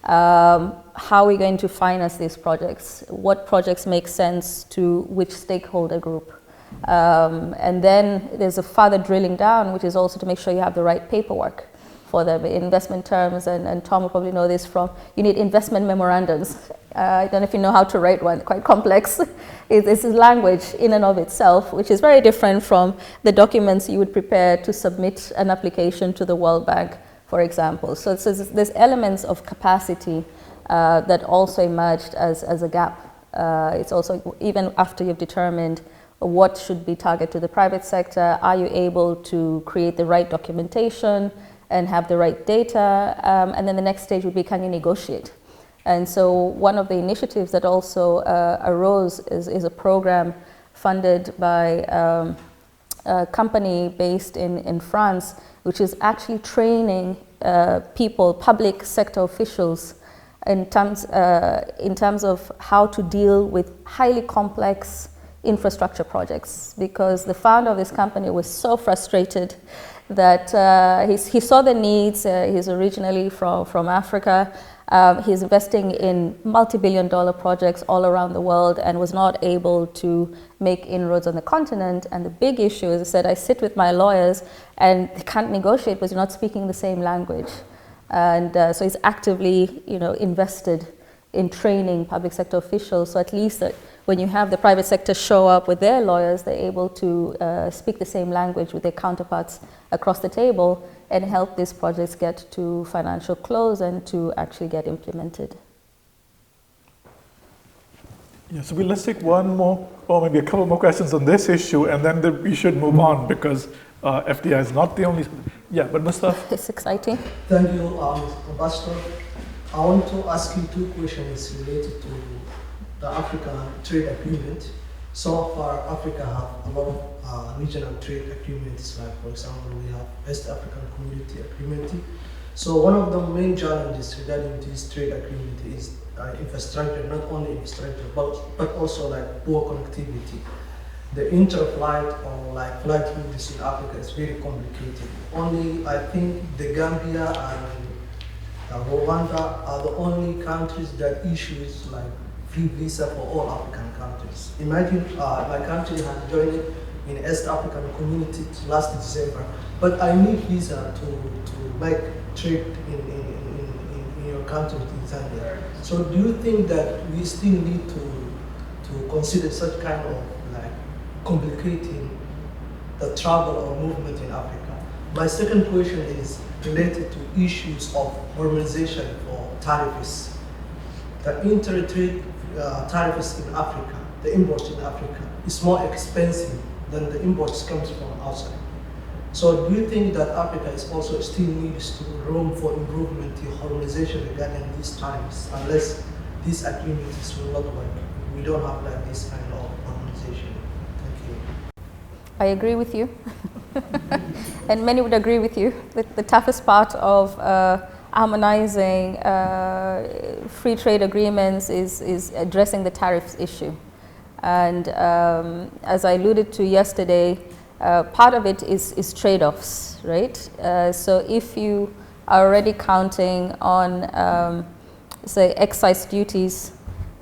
How are we going to finance these projects? What projects make sense to which stakeholder group? And then there's a further drilling down, which is also to make sure you have the right paperwork for them, investment terms, and Tom will probably know this from, you need investment memorandums. I don't know if you know how to write one, quite complex. It's a language in and of itself, which is very different from the documents you would prepare to submit an application to the World Bank, for example. So there's elements of capacity that also emerged as a gap. It's also, even after you've determined what should be targeted to the private sector, are you able to create the right documentation and have the right data? And then the next stage would be, can you negotiate? And so one of the initiatives that also arose is a program funded by a company based in France, which is actually training people, public sector officials, in terms of how to deal with highly complex infrastructure projects, because the founder of this company was so frustrated that he saw the needs. He's originally from Africa. He's investing in multi-billion-dollar projects all around the world and was not able to make inroads on the continent. And the big issue is, I said, I sit with my lawyers and they can't negotiate because you're not speaking the same language. And so he's actively, invested in training public sector officials. So at least that when you have the private sector show up with their lawyers, they're able to speak the same language with their counterparts across the table and help these projects get to financial close and to actually get implemented. Yeah, so let's take one more, or maybe a couple more questions on this issue, and then we should move on because FDI is not the only. Yeah, but Mustafa? It's exciting. Thank you, Ambassador. I want to ask you two questions related to the Africa Trade Agreement. So far, Africa have a lot of regional trade agreements, like for example, we have West African Community Agreement. So one of the main challenges regarding this trade agreement is infrastructure, not only infrastructure, but also like poor connectivity. The inter-flight or like flight routes in Africa is very complicated. Only, I think, the Gambia and Rwanda are the only countries that issues like free visa for all African countries. Imagine my country had joined in East African Community last December, but I need visa to make trade in your country, Tanzania. So do you think that we still need to consider such kind of like complicating the travel or movement in Africa? My second question is related to issues of harmonization for tariffs. The inter-trade tariffs in Africa, the imports in Africa, is more expensive than the imports comes from outside. So do you think that Africa is also still needs to room for improvement in harmonization regarding these tariffs, unless these agreements will not work? We don't have like this kind of harmonization. Thank you. I agree with you. And many would agree with you. The toughest part of harmonizing free trade agreements is addressing the tariffs issue. And as I alluded to yesterday, part of it is trade-offs, right? So if you are already counting on, say, excise duties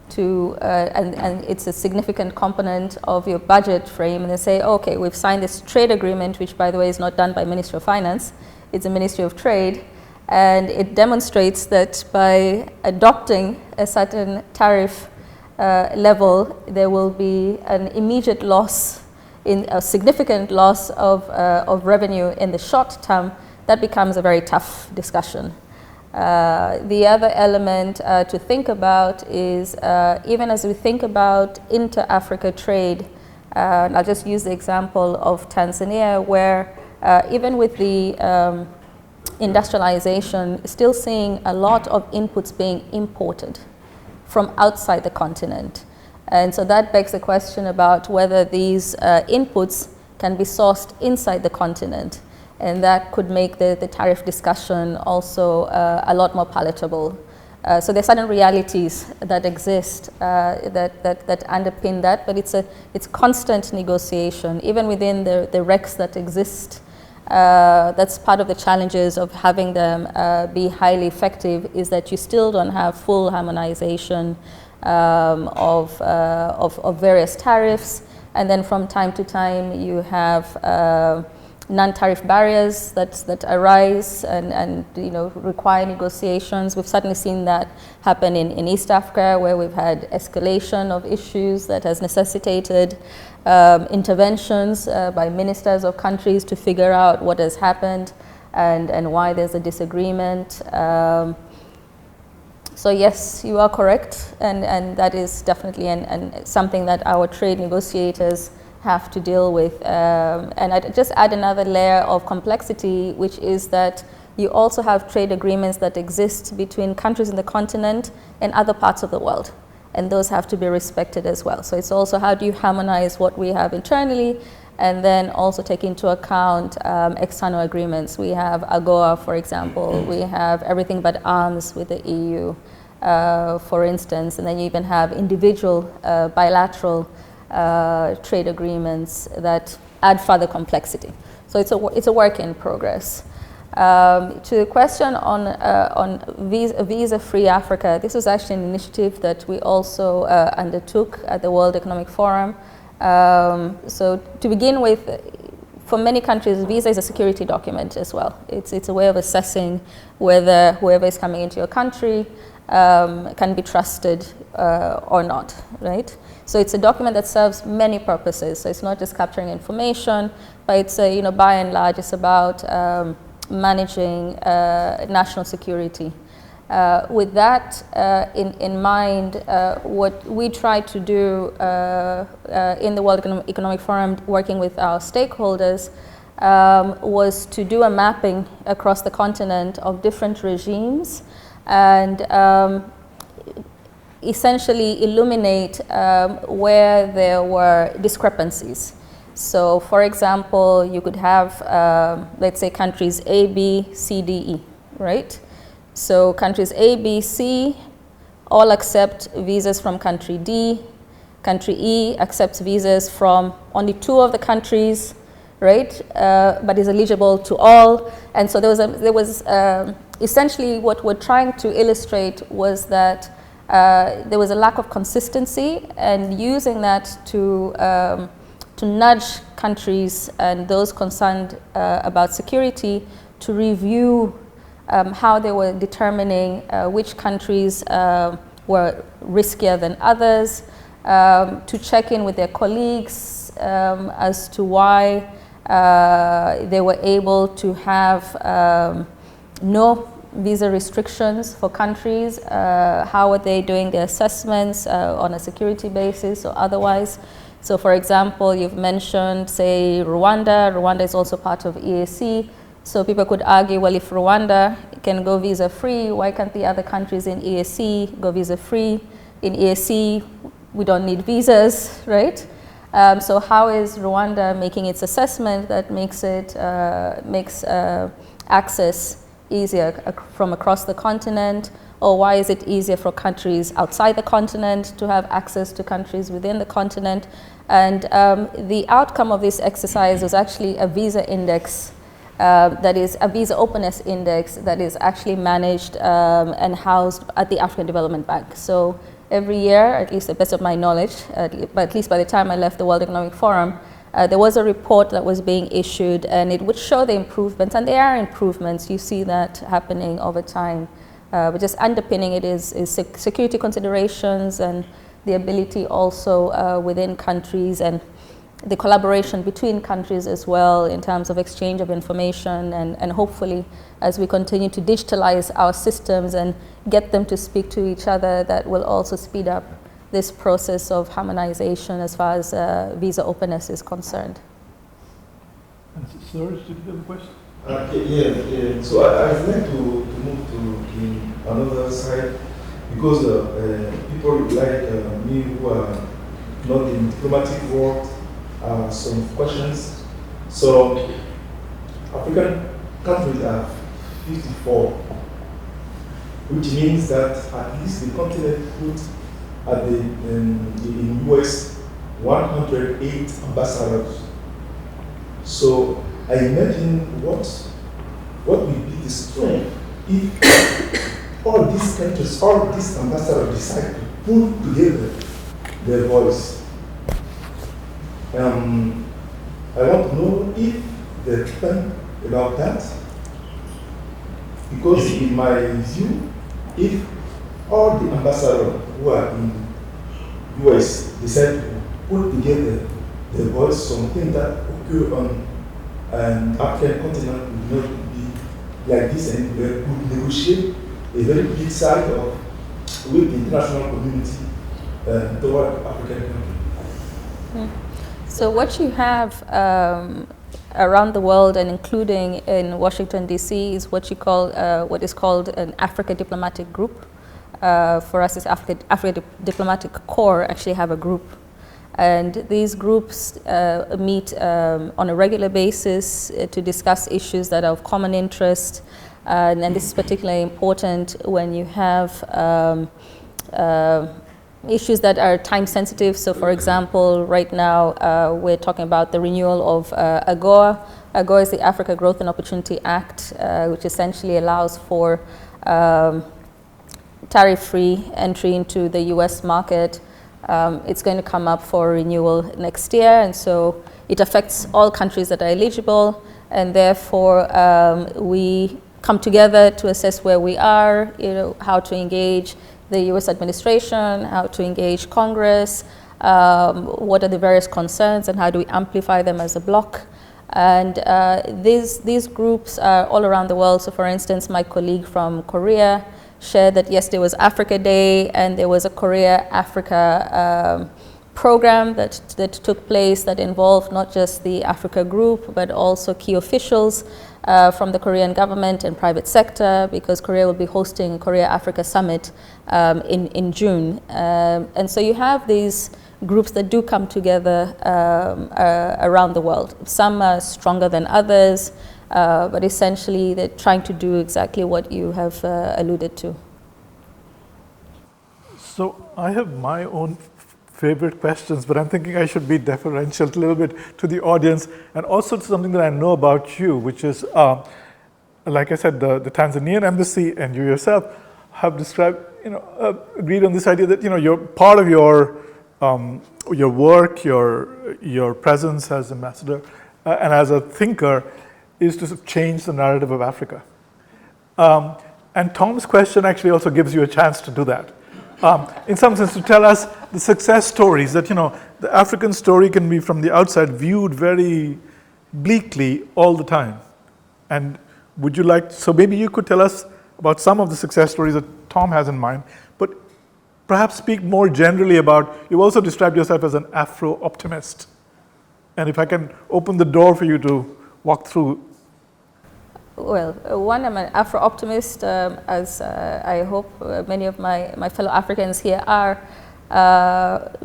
to, and it's a significant component of your budget frame, and they say, okay, we've signed this trade agreement, which by the way is not done by Ministry of Finance, it's the Ministry of Trade, and it demonstrates that by adopting a certain tariff level, there will be an immediate loss, in a significant loss of revenue in the short term. That becomes a very tough discussion. The other element to think about is even as we think about inter-Africa trade, and I'll just use the example of Tanzania, where even with the industrialization, still seeing a lot of inputs being imported from outside the continent. And so that begs the question about whether these inputs can be sourced inside the continent. And that could make the tariff discussion also a lot more palatable. So there are certain realities that exist that underpin that, but it's constant negotiation. Even within the recs that exist, that's part of the challenges of having them be highly effective, is that you still don't have full harmonization of various tariffs. And then from time to time you have non-tariff barriers that arise and require negotiations. We've certainly seen that happen in East Africa, where we've had escalation of issues that has necessitated interventions by ministers of countries to figure out what has happened and why there's a disagreement. So yes, you are correct, and that is definitely and something that our trade negotiators have to deal with. And I'd just add another layer of complexity, which is that you also have trade agreements that exist between countries in the continent and other parts of the world. And those have to be respected as well. So it's also how do you harmonize what we have internally, and then also take into account external agreements. We have AGOA, for example. We have everything but arms with the EU, for instance. And then you even have individual bilateral trade agreements that add further complexity. So it's a work in progress. To the question on visa-free Africa, this was actually an initiative that we also undertook at the World Economic Forum. So to begin with, for many countries, visa is a security document as well. It's a way of assessing whether whoever is coming into your country can be trusted or not, right? So it's a document that serves many purposes. So it's not just capturing information, but it's by and large, it's about managing national security. With that in mind, what we try to do in the World Economic Forum, working with our stakeholders, was to do a mapping across the continent of different regimes and essentially illuminate where there were discrepancies. So, for example, you could have, let's say, countries A, B, C, D, E, right? So countries A, B, C all accept visas from country D. Country E accepts visas from only 2 of the countries, right? But is eligible to all. And so there was essentially what we're trying to illustrate was that there was a lack of consistency, and using that to nudge countries and those concerned about security to review how they were determining which countries were riskier than others, to check in with their colleagues as to why they were able to have no visa restrictions for countries, how are they doing their assessments on a security basis or otherwise. So for example, you've mentioned, say, Rwanda. Rwanda is also part of EAC. So people could argue, well, if Rwanda can go visa-free, why can't the other countries in EAC go visa-free? In EAC, we don't need visas, right? So how is Rwanda making its assessment that makes access easier from across the continent? Or why is it easier for countries outside the continent to have access to countries within the continent? And the outcome of this exercise was actually a visa index, that is a visa openness index that is actually managed and housed at the African Development Bank. So every year, at least the best of my knowledge, but at least by the time I left the World Economic Forum, there was a report that was being issued, and it would show the improvements, and there are improvements. You see that happening over time. But just underpinning it is security considerations and the ability also within countries and the collaboration between countries as well in terms of exchange of information, and hopefully as we continue to digitalize our systems and get them to speak to each other, that will also speed up this process of harmonization as far as visa openness is concerned. And Serge, did you have a question? Yeah. So I'd like to move to another side, because people like me who are not in diplomatic world, some questions. So African countries are 54, which means that at least the continent put at in US 108 ambassadors. So I imagine what will be the strength if all these countries, all these ambassadors decide to put together their voice. I want to know if they think about that, because in my view, if all the ambassadors who are in US decide to put together their voice, something that occur on an African continent would not be like this, and we could negotiate a very big side of with the international community toward African countries. So what you have around the world, and including in Washington, D.C., is what you call what is called an Africa Diplomatic Group. For us, it's Africa Diplomatic Corps actually have a group. And these groups meet on a regular basis to discuss issues that are of common interest. And this is particularly important when you have issues that are time sensitive. So for example, right now we're talking about the renewal of AGOA, ago is the Africa Growth and Opportunity Act, which essentially allows for tariff-free entry into the US market. It's going to come up for renewal next year, and so it affects all countries that are eligible, and therefore we come together to assess where we are, how to engage the US administration, how to engage Congress, what are the various concerns, and how do we amplify them as a bloc. And these groups are all around the world. So for instance, my colleague from Korea shared that yesterday was Africa Day, and there was a Korea-Africa program that took place that involved not just the Africa group, but also key officials from the Korean government and private sector, because Korea will be hosting Korea-Africa Summit in June. And so you have these groups that do come together around the world. Some are stronger than others, but essentially they're trying to do exactly what you have alluded to. So I have my own favorite questions, but I'm thinking I should be deferential a little bit to the audience, and also to something that I know about you, which is, like I said, the Tanzanian embassy and you yourself have described, agreed on this idea that, you're part of your work, your presence as ambassador and as a thinker is to change the narrative of Africa. And Tom's question actually also gives you a chance to do that. In some sense, to tell us the success stories that, the African story can be from the outside viewed very bleakly all the time. And would you like, so maybe you could tell us about some of the success stories that Tom has in mind, but perhaps speak more generally about, you also described yourself as an Afro-optimist. And if I can open the door for you to walk through. Well, one, I'm an Afro-optimist, as I hope many of my fellow Africans here are,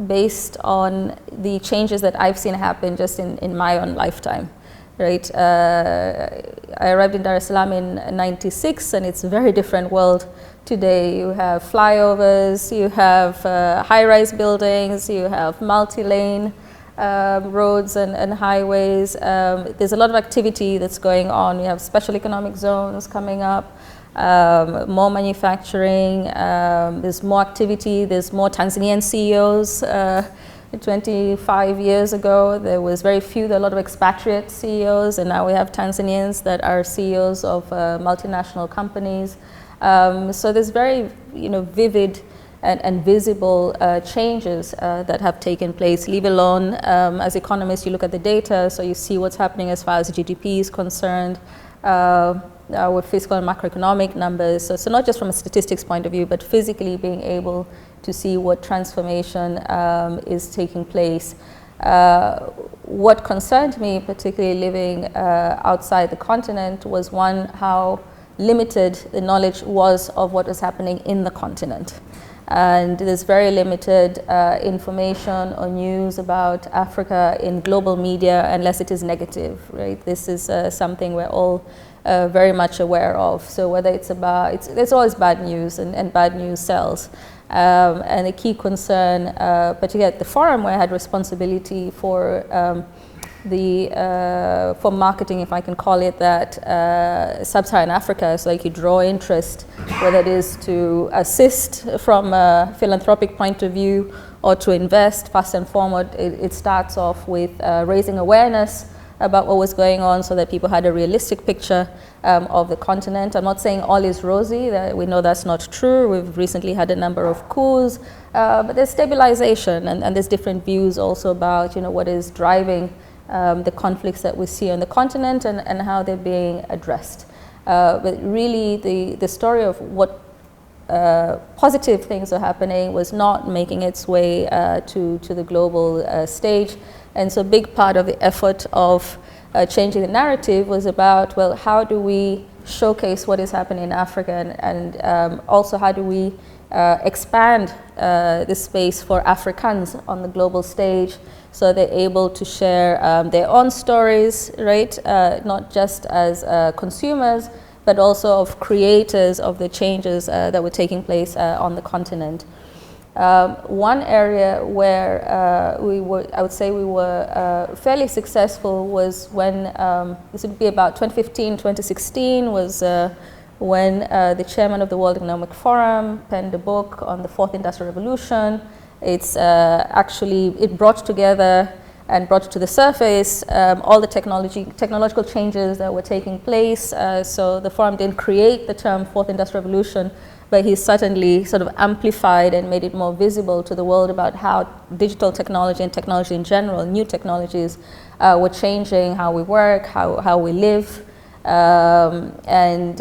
based on the changes that I've seen happen just in my own lifetime, right? I arrived in Dar es Salaam in '96, and it's a very different world today. You have flyovers, you have high-rise buildings, you have multi-lane roads and highways. There's a lot of activity that's going on. We have special economic zones coming up, more manufacturing, there's more activity, there's more Tanzanian CEOs. 25 years ago, there was very few, there were a lot of expatriate CEOs, and now we have Tanzanians that are CEOs of multinational companies. So there's very vivid and visible changes that have taken place, leave alone, as economists, you look at the data, so you see what's happening as far as GDP is concerned, with fiscal and macroeconomic numbers. So not just from a statistics point of view, but physically being able to see what transformation is taking place. What concerned me, particularly living outside the continent, was one, how limited the knowledge was of what was happening in the continent. And there's very limited information or news about Africa in global media unless it is negative, right? This is something we're all very much aware of. So whether it's about, there's always bad news, and bad news sells. And a key concern, particularly at the forum where I had responsibility for for marketing, if I can call it that, sub-Saharan Africa, so you could draw interest, whether it is to assist from a philanthropic point of view or to invest. First and foremost, it starts off with raising awareness about what was going on so that people had a realistic picture of the continent. I'm not saying all is rosy, we know that's not true. We've recently had a number of coups, but there's stabilization, and there's different views also about what is driving the conflicts that we see on the continent and how they're being addressed. But really the story of what positive things are happening was not making its way to the global stage. And so a big part of the effort of changing the narrative was about, well, how do we showcase what is happening in Africa, and also how do we expand the space for Africans on the global stage, so they're able to share their own stories, right? Not just as consumers, but also of creators of the changes that were taking place on the continent. One area where I would say we were fairly successful was when, this would be about 2015, 2016, was when the chairman of the World Economic Forum penned a book on the Fourth Industrial Revolution. It's it brought together and brought to the surface all the technological changes that were taking place. So the forum didn't create the term Fourth Industrial Revolution, but he certainly sort of amplified and made it more visible to the world about how digital technology and technology in general, new technologies, were changing how we work, how we live. And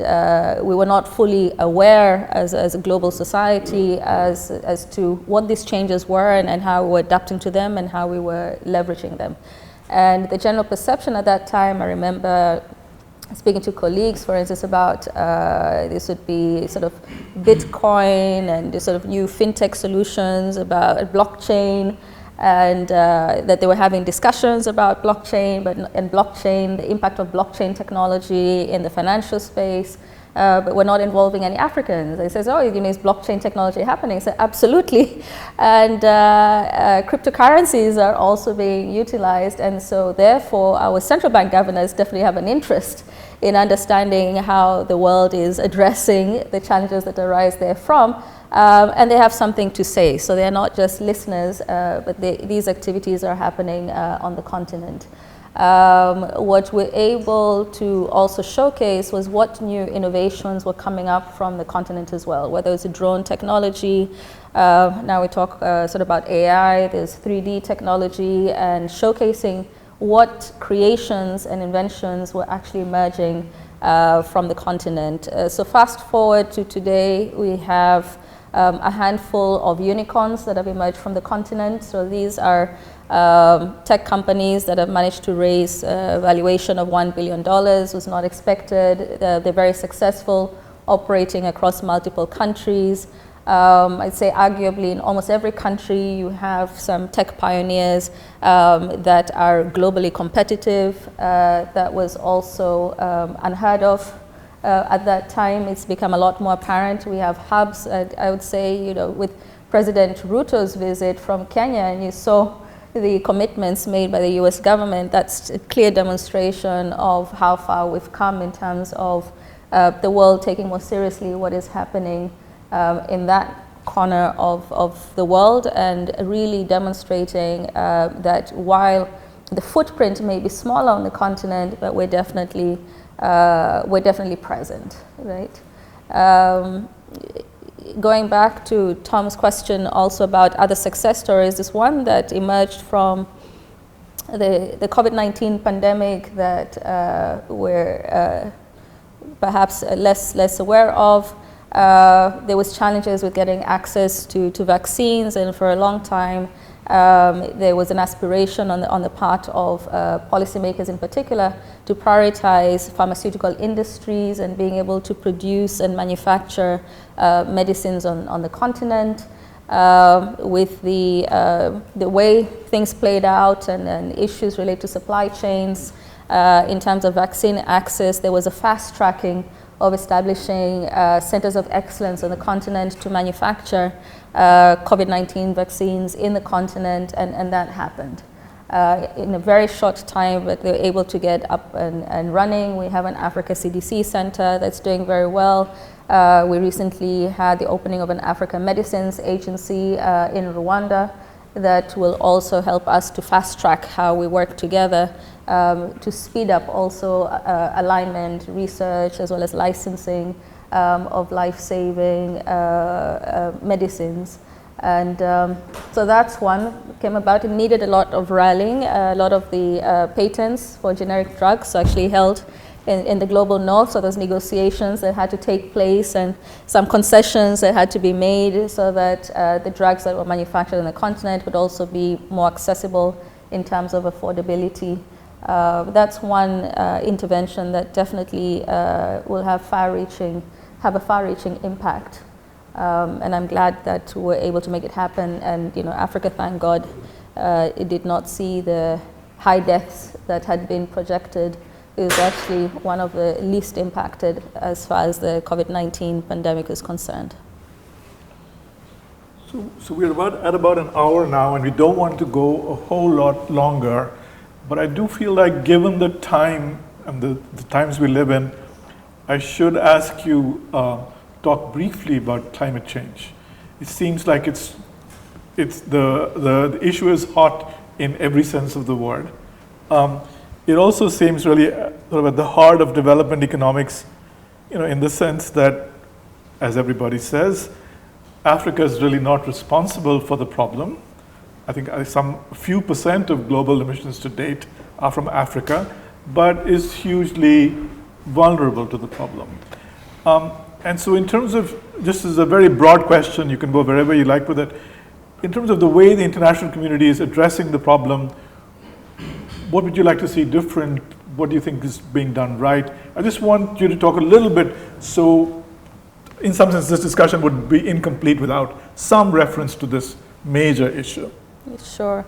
we were not fully aware as a global society as to what these changes were and how we were adapting to them and how we were leveraging them. And the general perception at that time, I remember speaking to colleagues, for instance, about this would be sort of Bitcoin and the sort of new fintech solutions about blockchain, and that they were having discussions about blockchain, the impact of blockchain technology in the financial space, but we're not involving any Africans. They says, oh, you mean is blockchain technology happening? I said, absolutely. And cryptocurrencies are also being utilized, and so therefore our central bank governors definitely have an interest in understanding how the world is addressing the challenges that arise therefrom. And they have something to say. So they're not just listeners, but these activities are happening on the continent. What we're able to also showcase was what new innovations were coming up from the continent as well, whether it's drone technology. Now we talk sort of about AI, there's 3D technology, and showcasing what creations and inventions were actually emerging from the continent. So fast forward to today, we have a handful of unicorns that have emerged from the continent. So these are tech companies that have managed to raise a valuation of $1 billion, was not expected. They're very successful, operating across multiple countries. I'd say arguably in almost every country you have some tech pioneers that are globally competitive. That was also unheard of. At that time, it's become a lot more apparent. We have hubs, I would say, with President Ruto's visit from Kenya, and you saw the commitments made by the US government. That's a clear demonstration of how far we've come in terms of the world taking more seriously what is happening in that corner of the world, and really demonstrating that while the footprint may be smaller on the continent, but we're definitely present, right? Going back to Tom's question also about other success stories, this one that emerged from the COVID-19 pandemic that we're perhaps less aware of. There was challenges with getting access to vaccines, and for a long time there was an aspiration on the part of policymakers in particular to prioritize pharmaceutical industries and being able to produce and manufacture medicines on the continent. With the way things played out and issues related to supply chains in terms of vaccine access, there was a fast tracking of establishing centers of excellence on the continent to manufacture COVID-19 vaccines in the continent, and that happened in a very short time, but they were able to get up and running. We have an Africa CDC center that's doing very well. We recently had the opening of an Africa Medicines Agency in Rwanda that will also help us to fast track how we work together to speed up also alignment, research, as well as licensing of life-saving medicines. And so that's one came about. It needed a lot of rallying. A lot of the patents for generic drugs are actually held in the global north, so those negotiations that had to take place and some concessions that had to be made so that the drugs that were manufactured on the continent would also be more accessible in terms of affordability. That's one intervention that definitely will have a far-reaching impact. And I'm glad that we're able to make it happen. And Africa, thank God, it did not see the high deaths that had been projected. It was actually one of the least impacted as far as the COVID-19 pandemic is concerned. So we're at about an hour now, and we don't want to go a whole lot longer. But I do feel like, given the time and the times we live in, I should ask you talk briefly about climate change. It seems like the issue is hot in every sense of the word. It also seems really sort of at the heart of development economics, in the sense that, as everybody says, Africa is really not responsible for the problem. I think some few percent of global emissions to date are from Africa, but is hugely vulnerable to the problem. And so in terms of, just as a very broad question, you can go wherever you like with it, in terms of the way the international community is addressing the problem, what would you like to see different? What do you think is being done right? I just want you to talk a little bit, so in some sense this discussion would be incomplete without some reference to this major issue. Sure.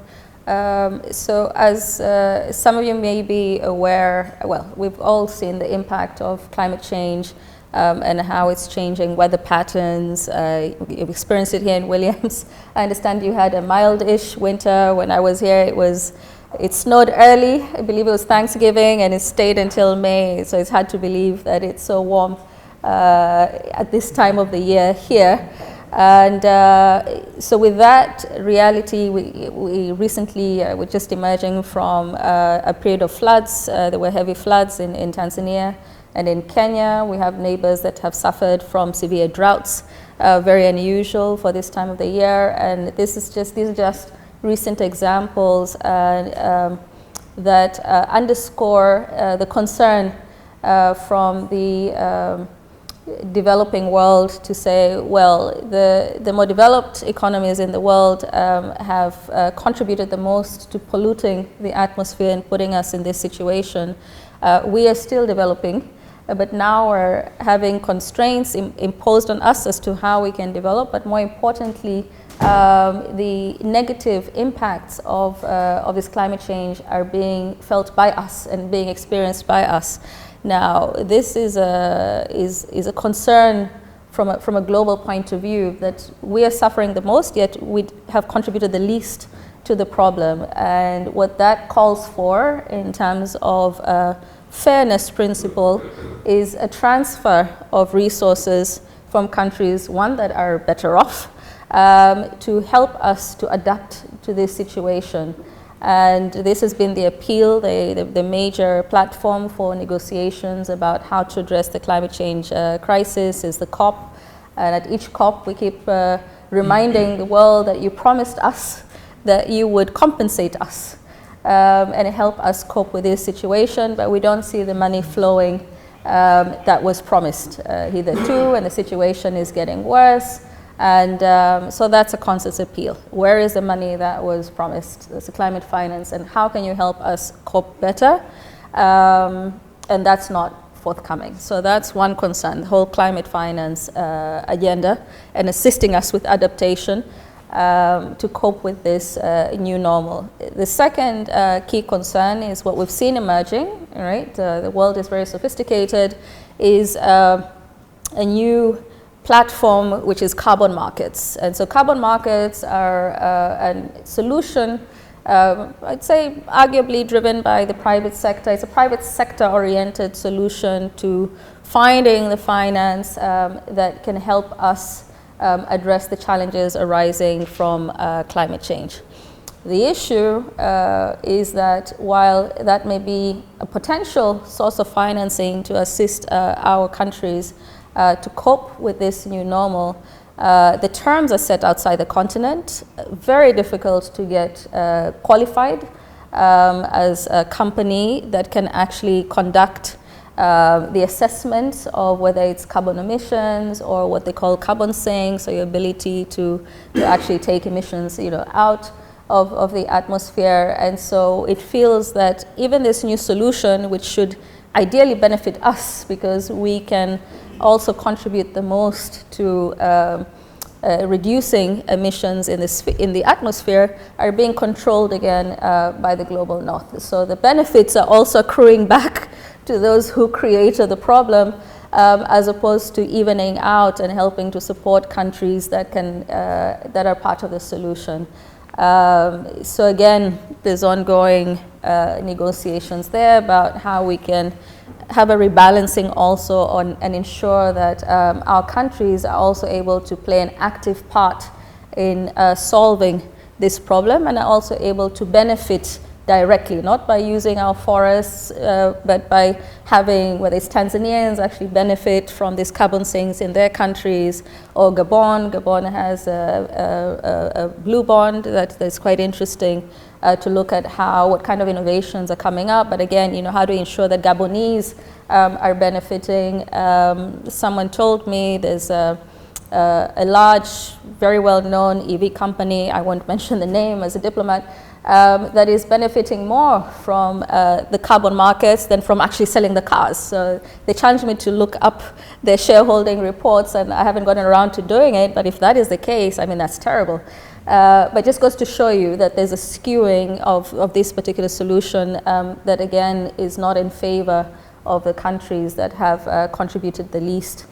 So as some of you may be aware, well, we've all seen the impact of climate change and how it's changing weather patterns. You've experienced it here in Williams. I understand you had a mild-ish winter. When I was here, it snowed early. I believe it was Thanksgiving, and it stayed until May. So it's hard to believe that it's so warm at this time of the year here. And so with that reality, we recently were just emerging from a period of floods. There were heavy floods in Tanzania and in Kenya. We have neighbors that have suffered from severe droughts, very unusual for this time of the year. And these are just recent examples that underscore the concern from the developing world to say, well, the more developed economies in the world have contributed the most to polluting the atmosphere and putting us in this situation. We are still developing, but now we're having constraints imposed on us as to how we can develop, but more importantly, the negative impacts of this climate change are being felt by us and being experienced by us. Now, this is a concern from a global point of view, that we are suffering the most, yet we have contributed the least to the problem. And what that calls for in terms of fairness principle is a transfer of resources from countries, one, that are better off, to help us to adapt to this situation. And this has been the appeal, the major platform for negotiations about how to address the climate change crisis is the COP. And at each COP, we keep reminding the world that you promised us that you would compensate us and help us cope with this situation, but we don't see the money flowing that was promised hitherto, and the situation is getting worse. And so that's a constant appeal. Where is the money that was promised? That's the climate finance, and how can you help us cope better? And that's not forthcoming. So that's one concern, the whole climate finance agenda, and assisting us with adaptation to cope with this new normal. The second key concern is what we've seen emerging, right? The world is very sophisticated, is a new platform, which is carbon markets. And so carbon markets are a solution, I'd say arguably driven by the private sector. It's a private sector oriented solution to finding the finance that can help us address the challenges arising from climate change. The issue is that while that may be a potential source of financing to assist our countries to cope with this new normal, the terms are set outside the continent, very difficult to get qualified as a company that can actually conduct the assessment of whether it's carbon emissions or what they call carbon sinks, so your ability to actually take emissions out of the atmosphere. And so it feels that even this new solution, which should ideally benefit us because we can also contribute the most to reducing emissions in the atmosphere, are being controlled again by the global north. So the benefits are also accruing back to those who created the problem, as opposed to evening out and helping to support countries that are part of the solution. So again, there's ongoing negotiations there about how we can have a rebalancing also and ensure that our countries are also able to play an active part in solving this problem, and are also able to benefit directly, not by using our forests, but by having, whether it's Tanzanians actually benefit from these carbon sinks in their countries, or Gabon. Gabon has a blue bond that's quite interesting to look at what kind of innovations are coming up. But again, how do we ensure that Gabonese are benefiting? Someone told me there's a large, very well-known EV company, I won't mention the name as a diplomat, that is benefiting more from the carbon markets than from actually selling the cars. So they challenged me to look up their shareholding reports, and I haven't gotten around to doing it, but if that is the case, I mean, that's terrible. But just goes to show you that there's a skewing of this particular solution that, again, is not in favor of the countries that have contributed the least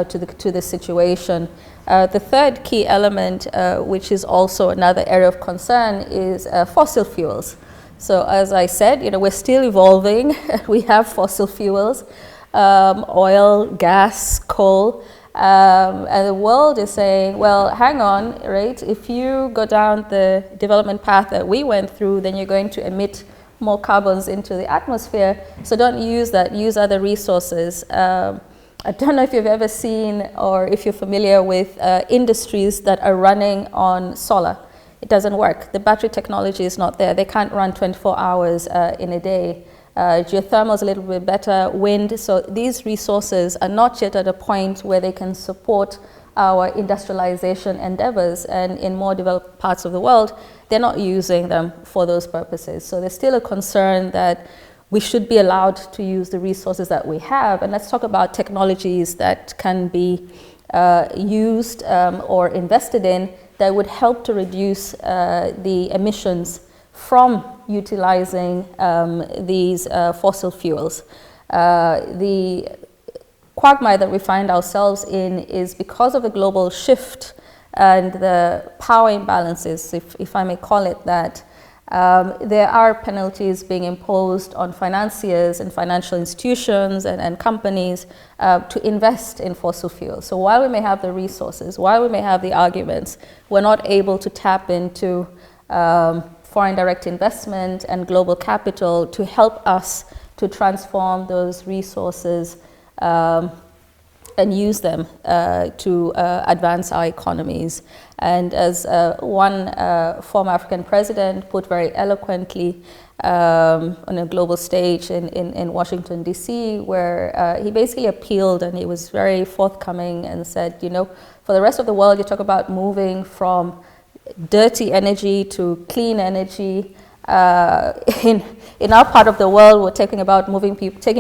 to the situation. The third key element, which is also another area of concern, is fossil fuels. So as I said, we're still evolving. We have fossil fuels, oil, gas, coal, and the world is saying, well, hang on, right? If you go down the development path that we went through, then you're going to emit more carbons into the atmosphere. So don't use that, use other resources. I don't know if you've ever seen or if you're familiar with industries that are running on solar. It doesn't work. The battery technology is not there. They can't run 24 hours in a day. Geothermal is a little bit better, wind. So these resources are not yet at a point where they can support our industrialization endeavors. And in more developed parts of the world, they're not using them for those purposes. So there's still a concern that we should be allowed to use the resources that we have. And let's talk about technologies that can be used or invested in that would help to reduce the emissions from utilizing these fossil fuels. The quagmire that we find ourselves in is because of the global shift and the power imbalances, if I may call it that. There are penalties being imposed on financiers and financial institutions and companies to invest in fossil fuels. So while we may have the resources, while we may have the arguments, we're not able to tap into foreign direct investment and global capital to help us to transform those resources and use them to advance our economies. And as one former African president put very eloquently on a global stage in Washington, D.C., where he basically appealed, and he was very forthcoming and said, for the rest of the world, you talk about moving from dirty energy to clean energy. In our part of the world, we're taking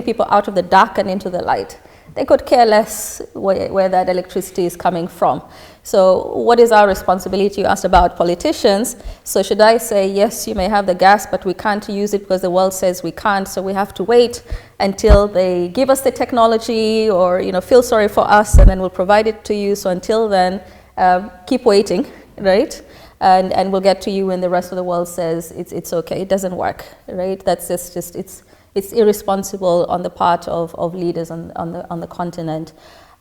people out of the dark and into the light. They could care less where that electricity is coming from. So what is our responsibility? You asked about politicians. So should I say, yes, you may have the gas, but we can't use it because the world says we can't, so we have to wait until they give us the technology or feel sorry for us, and then we'll provide it to you. So until then, keep waiting, right? And we'll get to you when the rest of the world says it's okay. It doesn't work, right? That's just it's irresponsible on the part of leaders on the continent.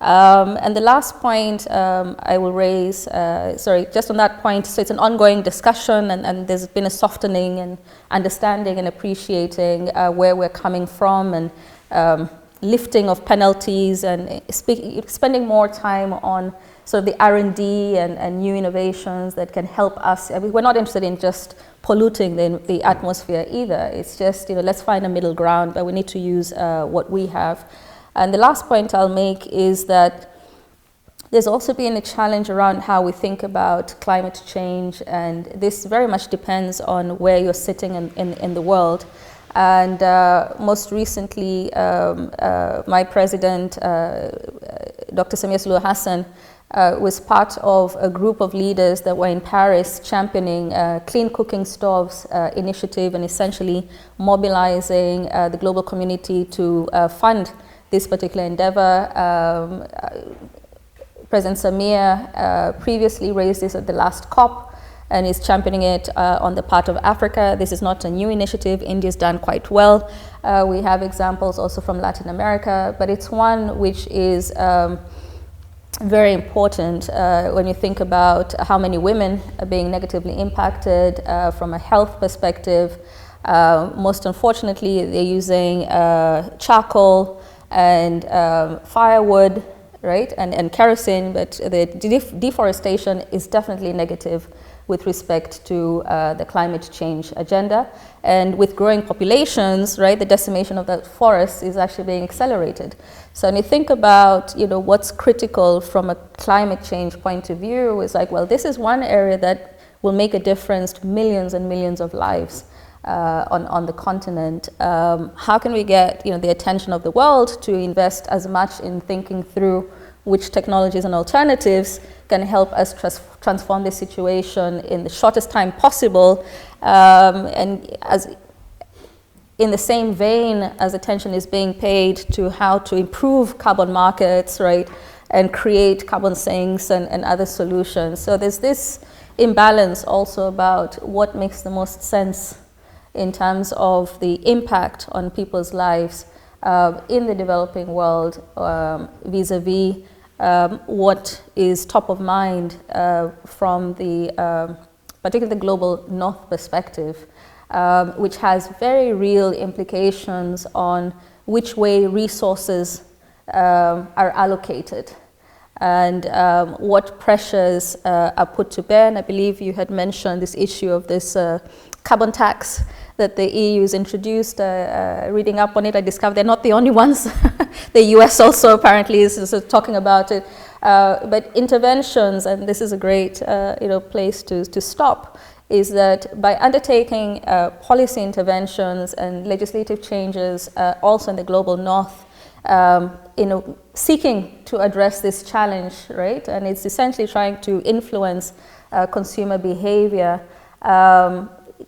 And the last point I will raise, just on that point, so it's an ongoing discussion, and there's been a softening and understanding and appreciating where we're coming from, and lifting of penalties, and spending more time on sort of the R&D and new innovations that can help us. I mean, we're not interested in just polluting the atmosphere either. It's just, let's find a middle ground, but we need to use what we have. And the last point I'll make is that there's also been a challenge around how we think about climate change, and this very much depends on where you're sitting in the world. And most recently, my president, Dr. Samia Suluhu Hassan, was part of a group of leaders that were in Paris championing Clean Cooking Stoves initiative, and essentially mobilizing the global community to fund this particular endeavor. President Samir previously raised this at the last COP and is championing it on the part of Africa. This is not a new initiative. India's done quite well. We have examples also from Latin America, but it's one which is very important when you think about how many women are being negatively impacted from a health perspective. Most unfortunately, they're using charcoal and firewood, right, and kerosene, but the deforestation is definitely negative with respect to the climate change agenda. And with growing populations, right, the decimation of that forest is actually being accelerated. So when you think about, you know, what's critical from a climate change point of view, it's like, well, this is one area that will make a difference to millions and millions of lives on the continent. How can we get, you know, the attention of the world to invest as much in thinking through which technologies and alternatives can help us transform the situation in the shortest time possible, and as in the same vein as attention is being paid to how to improve carbon markets, right, and create carbon sinks and other solutions. So there's this imbalance also about what makes the most sense in terms of the impact on people's lives in the developing world vis-a-vis what is top of mind from the particularly the global North perspective, which has very real implications on which way resources are allocated and what pressures are put to bear. And I believe you had mentioned this issue of this carbon tax that the EU has introduced. Reading up on it, I discovered they're not the only ones. The US also apparently is talking about it. But interventions, and this is a great place to stop, is that by undertaking policy interventions and legislative changes also in the global North, seeking to address this challenge, right? And it's essentially trying to influence consumer behavior,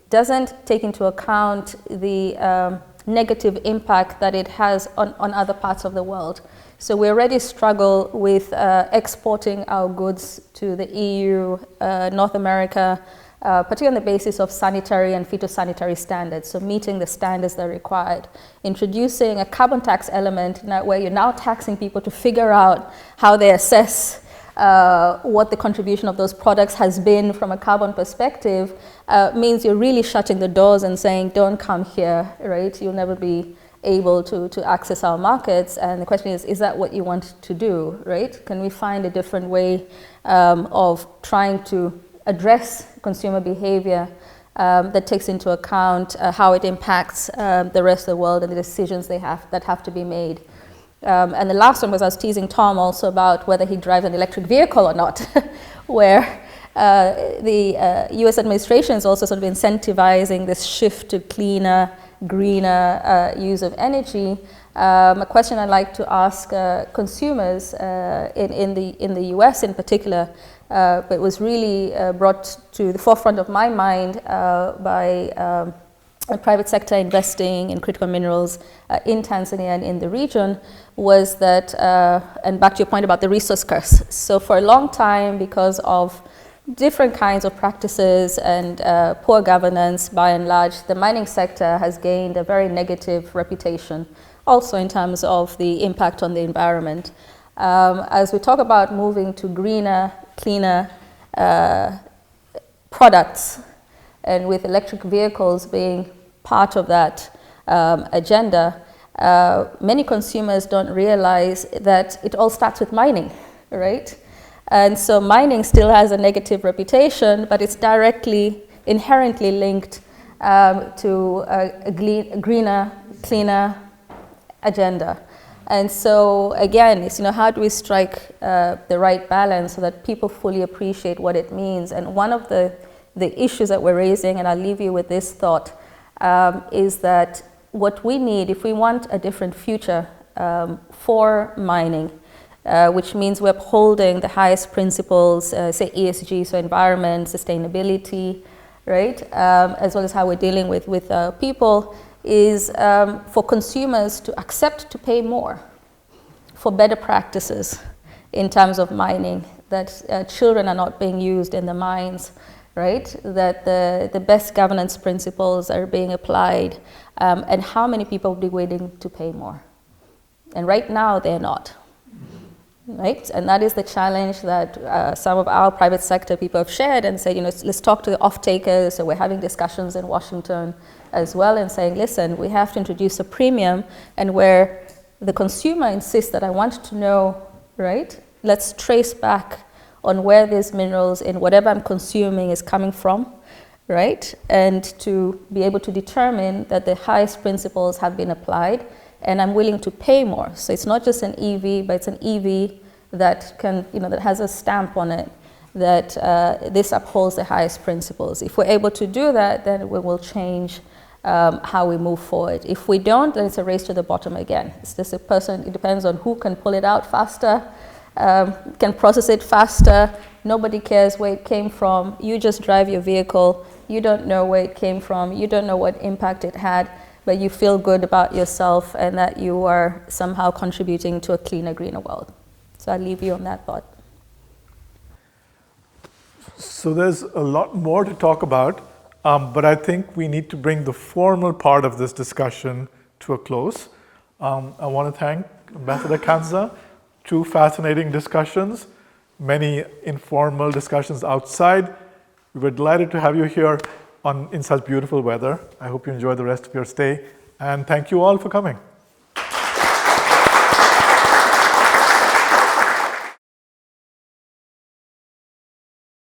doesn't take into account the negative impact that it has on other parts of the world. So we already struggle with exporting our goods to the EU, North America, particularly on the basis of sanitary and phytosanitary standards, so meeting the standards that are required. Introducing a carbon tax element where you're now taxing people to figure out how they assess what the contribution of those products has been from a carbon perspective means you're really shutting the doors and saying, don't come here, right? You'll never be able to access our markets. And the question is that what you want to do, right? Can we find a different way of trying to address consumer behavior that takes into account how it impacts the rest of the world and the decisions that have to be made? And the last one was I was teasing Tom also about whether he drives an electric vehicle or not, where the US administration is also sort of incentivizing this shift to cleaner, greener use of energy. A question I'd like to ask consumers in the US in particular, but was really brought to the forefront of my mind by private sector investing in critical minerals in Tanzania and in the region, was that, and back to your point about the resource curse. So for a long time, because of different kinds of practices and poor governance, by and large, the mining sector has gained a very negative reputation, also in terms of the impact on the environment. As we talk about moving to greener, cleaner products, and with electric vehicles being part of that agenda, many consumers don't realize that it all starts with mining, right? And so mining still has a negative reputation, but it's directly, inherently linked to a greener, cleaner agenda. And so again, it's, how do we strike the right balance so that people fully appreciate what it means? And one of the issues that we're raising, and I'll leave you with this thought, is that what we need, if we want a different future for mining, which means we're upholding the highest principles, say ESG, so environment, sustainability, right, as well as how we're dealing with people, is for consumers to accept to pay more, for better practices in terms of mining, that children are not being used in the mines, right? That the best governance principles are being applied, and how many people will be willing to pay more. And right now, they're not. Right? And that is the challenge that some of our private sector people have shared and said, let's talk to the off-takers. So we're having discussions in Washington as well and saying, listen, we have to introduce a premium, and where the consumer insists that I want to know, right? Let's trace back on where these minerals in whatever I'm consuming is coming from, right? And to be able to determine that the highest principles have been applied, and I'm willing to pay more. So it's not just an EV, but it's an EV that can, that has a stamp on it, that this upholds the highest principles. If we're able to do that, then we will change how we move forward. If we don't, then it's a race to the bottom again. It's just it depends on who can pull it out faster, can process it faster. Nobody cares where it came from. You just drive your vehicle. You don't know where it came from. You don't know what impact it had, but you feel good about yourself and that you are somehow contributing to a cleaner, greener world. So I'll leave you on that thought. So there's a lot more to talk about, but I think we need to bring the formal part of this discussion to a close. I want to thank Ambassador Kanza. 2 fascinating discussions, many informal discussions outside. We were delighted to have you here in such beautiful weather. I hope you enjoy the rest of your stay, and thank you all for coming.